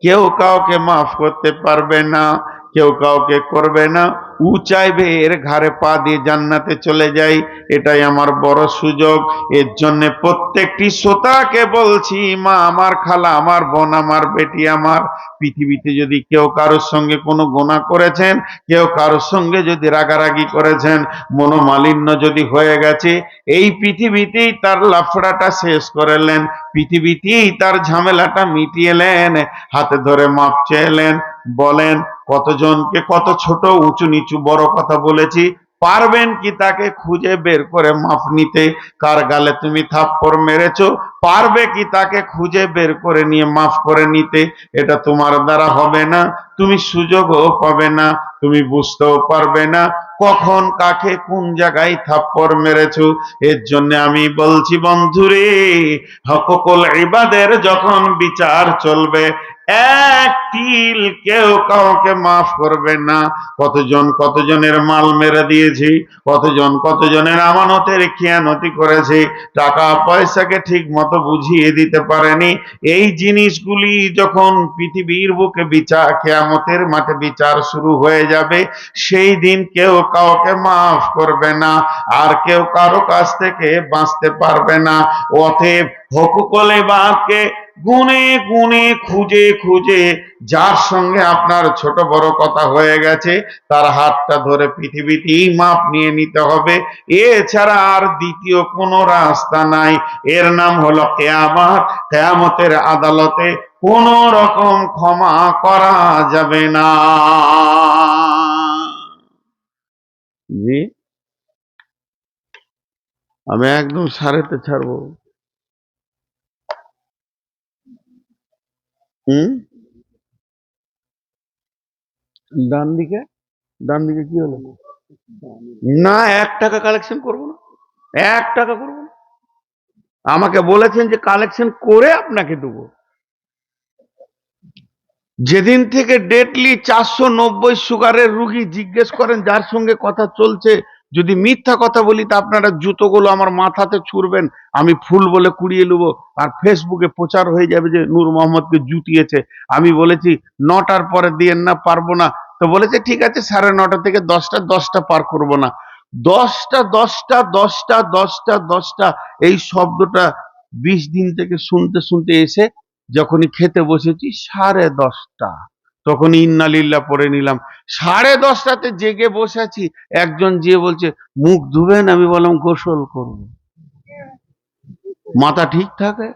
কেউ কাউকে মাফ করতে পারবে না, কেউ কাউকে করবে না। ও চাইবে এর ঘাড়ে পা দিয়ে জান্নাতে চলে যাই, এটাই আমার বড় সুযোগ। এর জন্য প্রত্যেকটি শ্রোতাকে বলছি, মা আমার, খালা আমার, বোন আমার, বেটি আমার, পৃথিবীতে যদি কেউ কারোর সঙ্গে কোনো গুনাহ করেছেন, কেউ কারোর সঙ্গে যদি রাগারাগি করেছেন, মনোমালিন্য যদি হয়ে গেছে, এই পৃথিবীতেই তার লাফড়াটা শেষ করলেন, পৃথিবীতেই তার ঝামেলাটা মিটিয়েলেন, হাতে ধরে মাপ চেয়েলেন। বলেন কতজনকে কত ছোট উঁচু নিচু বড় কথা বলেছি, পারবেন কি তাকে খুঁজে বের করে মাফ নিতে? কার গালে তুমি থাপ্পড় মেরেছো, পারবে কি তাকে খুঁজে বের করে নিয়ে মাফ করে নিতে? এটা তোমার দ্বারা হবে না, তুমি সুযোগও পাবে না, তুমি বুঝতেও পারবে না কখন কাকে কোন জায়গায় থাপ্পড় মেরেছো। এর জন্য আমি বলছি বন্ধুরে, হকুকুল ইবাদের যখন বিচার চলবে, এক তিল কেউ কাউকে মাফ করবে না। কতজনের মাল মেরে দিয়েছি, কতজনের আমানতের খেয়ানতি করেছে, টাকা পয়সাকে ঠিক মতো বুঝিয়ে দিতে পারেনি। এই জিনিসগুলি যখন পৃথিবীর বুকে বিচার, কিয়ামতের মাঠে বিচার শুরু হয়ে যাবে, সেই দিন কেউ কাউকে মাফ করবে না, আর কেউ কারো কাছ থেকে বাঁচতে পারবে না। অতএব হুকুকুল ইবাদকে গুনে গুনে খুঁজে খুঁজে, যার সঙ্গে আপনার ছোট বড় কথা হয়ে গেছে, তার হাতটা ধরে পৃথিবীতেই মাপ নিয়ে নিতে হবে। এছাড়া আর দ্বিতীয় কোনো রাস্তা নাই। এর নাম হলো কিয়ামত। কিয়ামতের আদালতে কোন রকম ক্ষমা করা যাবে না। জি, আমি একদম সারেতে ছাড়বো। ডান দিকে, ডান দিকে কি হলো? না, 1 টাকা কালেকশন করবো না, 1 টাকা করবো না। আমাকে বলেছেন যে কালেকশন করে আপনাকে দেবো। যেদিন থেকে ডেটলি 490 সুগারের রুগী জিজ্ঞেস করেন যার সঙ্গে কথা চলছে, যদি মিথ্যা কথা বলি তা আপনারা জুতোগুলো আমার মাথাতে ছুড়বেন, আমি ফুল বলে কুড়িয়ে নেবো, আর ফেসবুকে প্রচার হয়ে যাবে যে নূর মোহাম্মদকে জুতিয়েছে। আমি বলেছি 9টার পরে দিয়েন না, পারবো না। তো বলেছে ঠিক আছে 9:30 থেকে 10টা, 10টা পার করবো না। 10টা 10টা 10টা 10টা 10টা, এই শব্দটা 20 দিন থেকে শুনতে শুনতে এসে যখনই খেতে বসেছি 10:30, তখনই ইন্নালিল্লাহ পড়ে নিলাম। 10:30টাতে জেগে বসে আছি, একজন যে বলছে মুখ ধুবেন, আমি বললাম গোসল করব। মাথা ঠিক থাকে?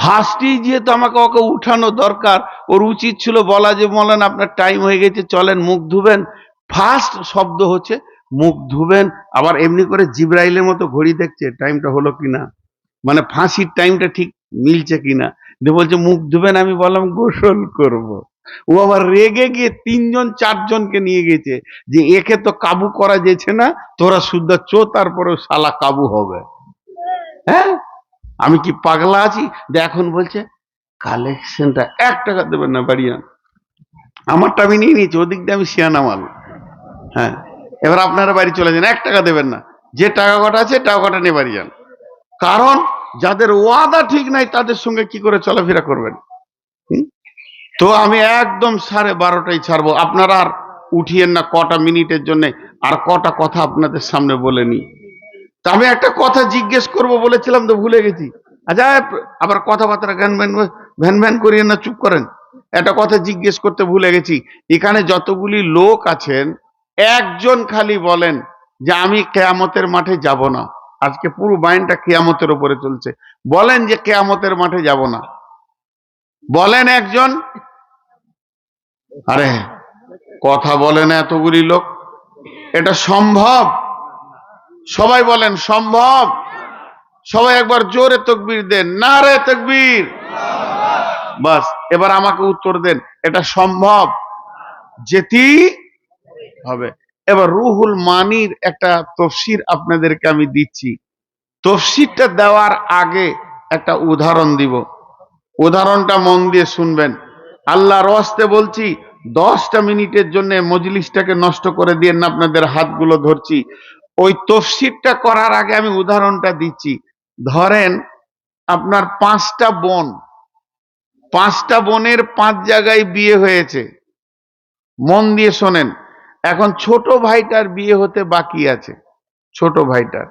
ফার্স্টই যেহেতু আমাকে ওকে উঠানো দরকার, ওর উচিত ছিল বলা যে বলেন আপনার টাইম হয়ে গেছে, চলেন মুখ ধুবেন। ফার্স্ট শব্দ হচ্ছে মুখ ধুবেন। আবার এমনি করে জিব্রাইলের মতো ঘড়ি দেখছে টাইমটা হলো কিনা, মানে ফাঁসির টাইমটা ঠিক মিলছে কিনা। দিয়ে বলছে মুখ ধুবেন, আমি বললাম গোসল করব। ও আবার রেগে গিয়ে 3-4জনকে নিয়ে গেছে যে একে তো কাবু করা যেছে না, তোরা শুদ্ধ চো, তারপরে শালা কাবু হবে। হ্যাঁ, আমি কি পাগলা আছি? এখন বলছে কালেকশনটা 1 টাকা দেবেন না, বাড়ি আন। আমারটা আমি নিয়ে নিয়েছি, ওদিক দিয়ে আমি শিয়ানা মাল। হ্যাঁ, এবার আপনারা বাড়ি চলে যান, 1 টাকা দেবেন না, যে টাকা কটা আছে টাকা কটা নিয়ে বাড়ি যান। কারণ যাদের ওয়াদা ঠিক নাই তাদের সঙ্গে কি করে চলাফেরা করবেন? হুম? তো আমি একদম 12:30টায় ছাড়বো, আপনারা আর উঠিয়েন না কটা মিনিটের জন্য। আর কটা কথা আপনাদের সামনে বলে নি। তা আমি একটা কথা জিজ্ঞেস করব বলেছিলাম তো ভুলে গেছি। আচ্ছা, আবার কথাবার্তা জ্ঞান ভ্যান ভ্যান করিয়েন না, চুপ করেন। একটা কথা জিজ্ঞেস করতে ভুলে গেছি। এখানে যতগুলি লোক আছেন, একজন খালি বলেন যে আমি কেয়ামতের মাঠে যাব না। আজকে পুরো বাইনটা কেয়ামতের উপরে চলছে। বলেন যে কেয়ামতের মাঠে যাব না, বলেন একজন। আরে কথা বলেন এতগুলি লোক, এটা সম্ভব? সবাই বলেন সম্ভব। সবাই একবার জোরে তাকবীর দেন, নারে তাকবীর। বাস, এবার আমাকে উত্তর দেন, এটা সম্ভব? যেতেই হবে। এবার রুহুল মানির একটা তফসির আপনাদেরকে আমি দিচ্ছি। তফসিরটা দেওয়ার আগে একটা উদাহরণ দিব। উদাহরণটা মন দিয়ে শুনবেন। আল্লাহর ওয়াস্তে বলছি, 10টা মিনিটের জন্য মজলিসটাকে নষ্ট করে দিয়ে না, আপনাদের হাতগুলো ধরছি। ওই তফসিরটা করার আগে আমি উদাহরণটা দিচ্ছি। ধরেন আপনার 5টা বোন, 5টা বোনের 5 জায়গায় বিয়ে হয়েছে। মন দিয়ে শোনেন। এখন ছোট ভাইটার বিয়ে হতে বাকি আছে, ছোট ভাইটার।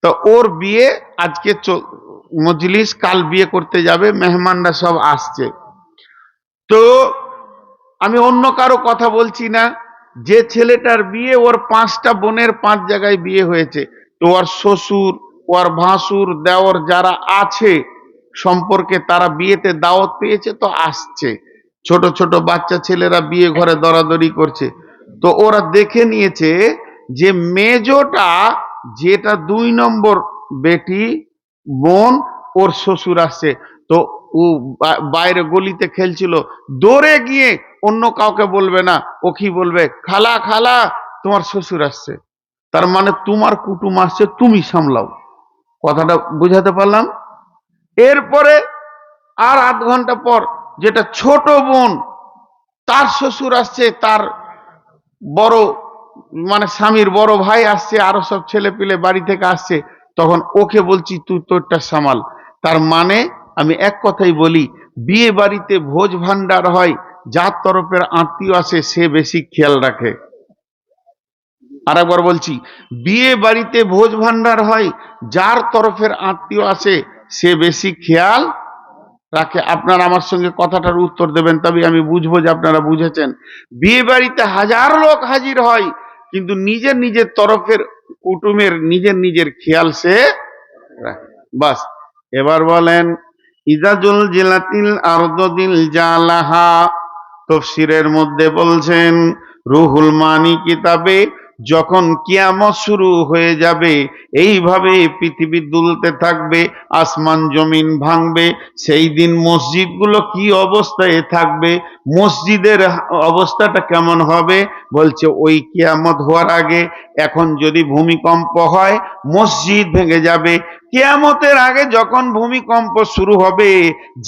তো ওর বিয়ে আজকে মজলিস, কাল বিয়ে করতে যাবে, মেহমানরা সব আসছে। তো আমি অন্য কারো কথা বলছি না, যে ছেলেটার বিয়ে, ওর 5টা বোনের 5 জায়গায় বিয়ে হয়েছে। তো ওর শ্বশুর, ওর ভাসুর, দেওর যারা আছে সম্পর্কে, তারা বিয়েতে দাওয়াত পেয়েছে, তো আসছে। ছোট ছোট বাচ্চা ছেলেরা বিয়ে ঘরে দরাদরি করছে। তো ওরা দেখে নিয়েছে যে মেজোটা, যেটা 2 নম্বর বেটি বোন, ওর শ্বশুর আসছে। তো ও বাইরে গলিতে খেলছিল, দৌড়ে গিয়ে অন্য কাউকে বলবে না, ও কি বলবে, খালা খালা তোমার শ্বশুর আসছে। তার মানে তোমার কুটুম আসছে, তুমি সামলাও। কথাটা বুঝাতে পারলাম? এরপরে আর আধ ঘন্টা পর যেটা ছোট বোন, তার শ্বশুর আসছে, তার বড় মানে স্বামীর বড় ভাই আসছে, আরো সব ছেলে পিলে বাড়ি থেকে আসছে। তখন ওকে বলছি তুই তোরটা সামাল। তার মানে আমি এক কথাই বলি, বিয়ে বাড়িতে ভোজ ভান্ডার হয়, যার তরফের আত্মীয় আসে সে বেশি খেয়াল রাখে। আর একবার বলছি, বিয়ে বাড়িতে ভোজ ভান্ডার হয়, যার তরফের আত্মীয় আসে সে বেশি খেয়াল রাখে। আপনারা আমার সঙ্গে কথাটার উত্তর দেবেন, তবে আমি বুঝবো যে আপনারা বুঝেছেন। বিয়ে বাড়িতে হাজার লোক হাজির হয়, কিন্তু নিজের নিজের তরফের কুটুমের নিজের নিজের খেয়াল সে রাখে। বাস, এবার বলেন ইজাজুল জিলাতিল আরদিল জালাহা। তফসিরের মধ্যে বলছেন, রুহুল মানি কিতাবে যখন কিয়ামত শুরু হয়ে যাবে, এইভাবে পৃথিবী দুলতে থাকবে, আসমান জমিন ভাঙবে, সেই দিন মসজিদগুলো কি অবস্থায় থাকবে, মসজিদের অবস্থাটা কেমন হবে? বলছে ওই কিয়ামত হওয়ার আগে এখন যদি ভূমিকম্প হয়, মসজিদ ভেঙে যাবে। কিয়ামতের আগে যখন ভূমিকম্প শুরু হবে,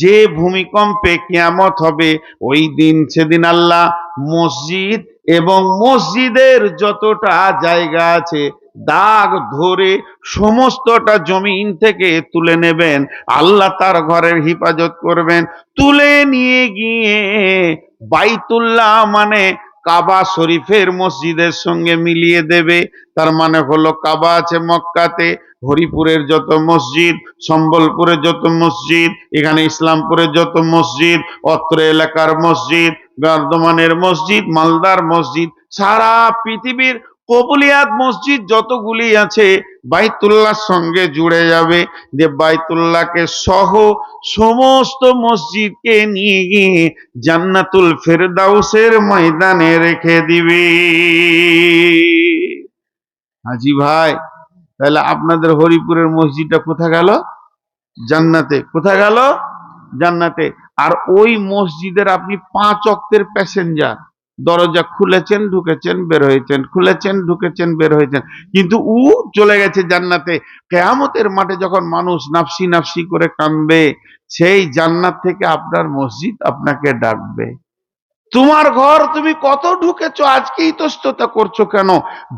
যে ভূমিকম্পে কিয়ামত হবে, ওই দিন সেদিন আল্লাহ মসজিদ এবং মসজিদের যতটা জায়গা আছে দাগ ধরে সমস্তটা জমিন থেকে তুলে নেবেন। আল্লাহ তার ঘরের হিফাজত করবেন, তুলে নিয়ে গিয়ে বাইতুল্লাহ মানে কাবা শরীফের মসজিদের সঙ্গে মিলিয়ে দেবে। তার মানে হলো কাবা আছে মক্কাতে, হরিপুরের যত মসজিদ, সম্বলপুরের যত মসজিদ, এখানে ইসলামপুরের যত মসজিদ, অত্র এলাকার মসজিদ, বর্ধমানের মসজিদ, মালদার মসজিদ, সারা পৃথিবীর কবুলিয়াত মসজিদ যতগুলি আছে বাইতুল্লাহর সঙ্গে জুড়ে যাবে, যে বাইতুল্লাহকে সহ সমস্ত মসজিদকে নিয়ে গিয়ে জান্নাতুল ফেরদাউসের ময়দানে রেখে দিবে। হাজি ভাই, তাহলে আপনাদের হরিপুরের মসজিদটা কোথায় গেল? জান্নাতে। কোথায় গেল? জান্নাতে। আর ওই মসজিদের আপনি 5 ওয়াক্তের প্যাসেঞ্জার, দরজা খুলেছেন ঢুকেছেন বের হয়েছেন, খুলেছেন ঢুকেছেন বের হয়েছেন, কিন্তু ও চলে গেছে জান্নাতে। কিয়ামতের মাঠে যখন মানুষ নাফসি নাফসি করে কাঁদবে, সেই জান্নাত থেকে আপনার মসজিদ আপনাকে ডাকবে, তোমার ঘর তুমি কত ঢুকেছো, আজকে ইতস্ততা করছো কেন,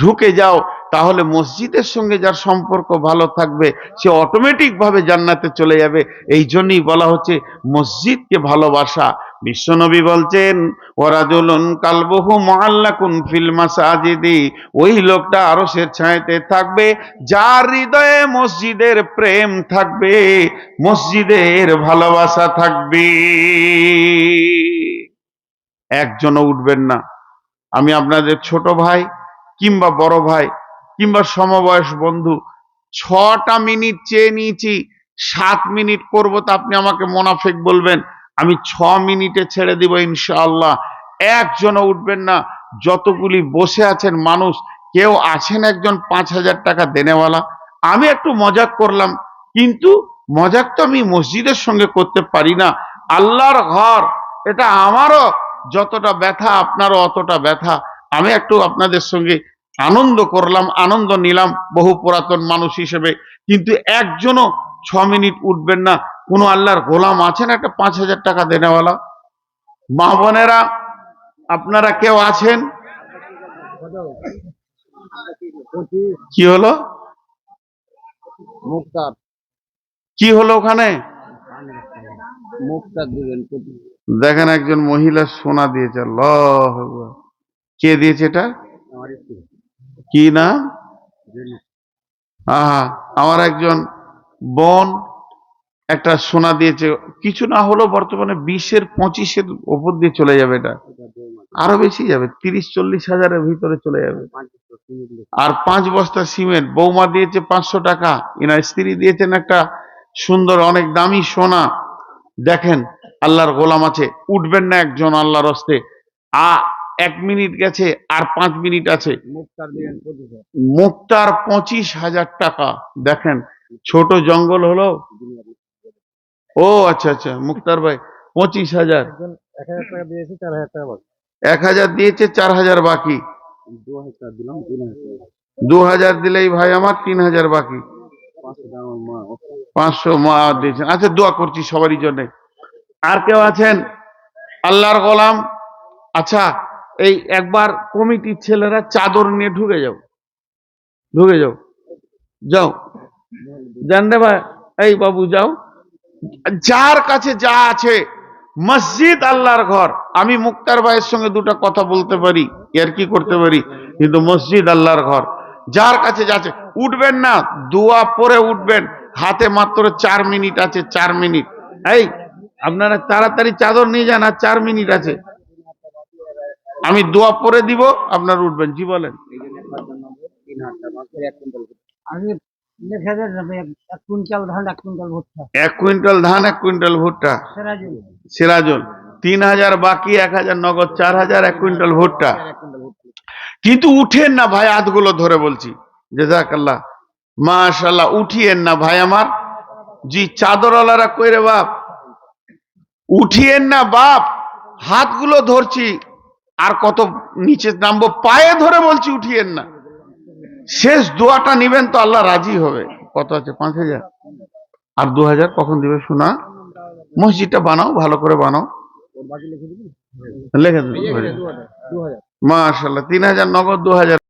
ঢুকে যাও। তাহলে মসজিদের সঙ্গে যার সম্পর্ক ভালো থাকবে সে অটোমেটিক ভাবে জান্নাতে চলে যাবে। এই জন্যই বলা হচ্ছে মসজিদকে ভালোবাসা। বিশ্বনবী বলছেন, ওয়ারাজুলুন কালবুহু মুআল্লাকুন ফিল মাসাজিদি, ওই লোকটা আরশের ছায়াতে থাকবে যার হৃদয়ে মসজিদের প্রেম থাকবে, মসজিদের ভালোবাসা থাকবে। একজনও উঠবেন না। আমি আপনাদের ছোট ভাই কিংবা বড় ভাই কিংবা সমবয়স বন্ধু, 6টা মিনিট চেয়ে নিয়েছি, 7 মিনিট করবো, তা আপনি আমাকে মুনাফিক বলবেন। আমি 6 মিনিটে ছেড়ে দিব ইনশাআল্লাহ। একজনও উঠবেন না। যতগুলি বসে আছেন মানুষ, কেউ আছেন একজন 5,000 টাকা দেনেওয়ালা? আমি একটু মজাক করলাম, কিন্তু মজাক তো আমি মসজিদের সঙ্গে করতে পারি না। আল্লাহর ঘর, এটা আমারও যতটা ব্যথা আপনারও অতটা ব্যথা। আমি একটু আপনাদের সঙ্গে আনন্দ করলাম, আনন্দ নিলাম বহু পুরাতন মানুষ হিসেবে, কিন্তু একজনও 6 মিনিট উঠবেন না। কোন আল্লাহর গোলাম আছেন একটা 5,000 টাকা দেনেওয়ালা? মা বোনেরা, আপনারা কেউ আছেন? কি হলো? মুক্তার কি হলো ওখানে? মুক্তার দিবেন। দেখেন একজন মহিলা সোনা দিয়েছে। আল্লাহু আকবার। কে দিয়েছে এটা? আমার স্ত্রী কি নাম? আহা, আমার একজন বোন একটা সোনা দিয়েছে। কিছু না হলেও বর্তমানে 20-এর 25-এর ওপর দিয়ে চলে যাবে, এটা আরো বেশি যাবে, 30-40 হাজারের ভিতরে চলে যাবে। আর 5 বস্তা সিমেন্ট বৌমা দিয়েছে 500 টাকা, এনার স্ত্রী দিয়েছেন একটা সুন্দর অনেক দামি সোনা। দেখেন আল্লাহর গোলাম আছে, উঠবেন না একজন আল্লাহর হস্তে। 1 মিনিট গেছে, আর 5 মিনিট আছে। মুক্তার দিবেন 25,000। মুক্তার 25,000 টাকা। দেখেন ছোট জঙ্গল হলো। ও আচ্ছা আচ্ছা, মুক্তার ভাই 25,000। 1,000 টাকা দিয়েছি, 4,000 টাকা বাকি। 1,000 দিয়েছে, 4,000 বাকি। 2,000 টাকা দিলাম, 3,000 টাকা। 2,000 দিলেই ভাই আমার 3,000 বাকি। 500 টাকা আমার মা। 500 মা দিয়েছেন। আচ্ছা, দোয়া করছি সবারই জন্য। আর কেউ আছেন আল্লাহর গোলাম? আচ্ছা, এই একবার কমিটির ছেলেরা চাদর নিয়ে ঢুকে যাও, ঢুকে যাও, যাও, জান রে ভাই, এই বাবু যাও। যার কাছে যা আছে, মসজিদ আল্লাহর ঘর। আমি মুক্তার ভাইয়ের সঙ্গে 2টা কথা বলতে পারি, এর কি করতে পারি, কিন্তু মসজিদ আল্লাহর ঘর। যার কাছে যা আছে, উঠবেন না, দোয়া পরে উঠবেন। হাতে মাত্র 4 মিনিট আছে, 4 মিনিট। এই আপনারা তাড়াতাড়ি চাদর নিয়ে যান, আর 4 মিনিট আছে। আমি দোয়া পরে দিব, আপনারা উঠবেন। জি বলেন। 3,000 টাকা মাত্র 1 কুইন্টাল। আমি 1,000 যাবে, 1 কুইন্টাল ধান, 1 কুইন্টাল ভুট্টা। 1 কুইন্টাল ধান, 1 কুইন্টাল ভুট্টা। সিরাজুল 3,000 বাকি, 1,000 নগদ, 4,000, 1 কুইন্টাল ভুট্টা। 1 কুইন্টাল ভুট্টা। কিন্তু উঠেন না ভাই, হাতগুলো ধরে বলছি, জাযাকাল্লাহ, মাশাআল্লাহ, উঠিয়েন না ভাই আমার। জি, চাদরওয়ালারা কইরে বাপ, উঠিয়েন না বাপ, হাতগুলো ধরছি, আর কত নিচে নামবো, পায়ে ধরে বলছি, উঠিয়েন না। শেষ দোয়াটা নিবেন তো আল্লাহ রাজি হবে। কত আছে? 5,000। আর 2,000 কখন দিবে শোনা? মসজিদটা বানাও, ভালো করে বানাও, ওর বাকি লিখে দিবি। লিখে দেবো। 2,000 2,000। মাশাআল্লাহ, 3,000 নগদ, 2,000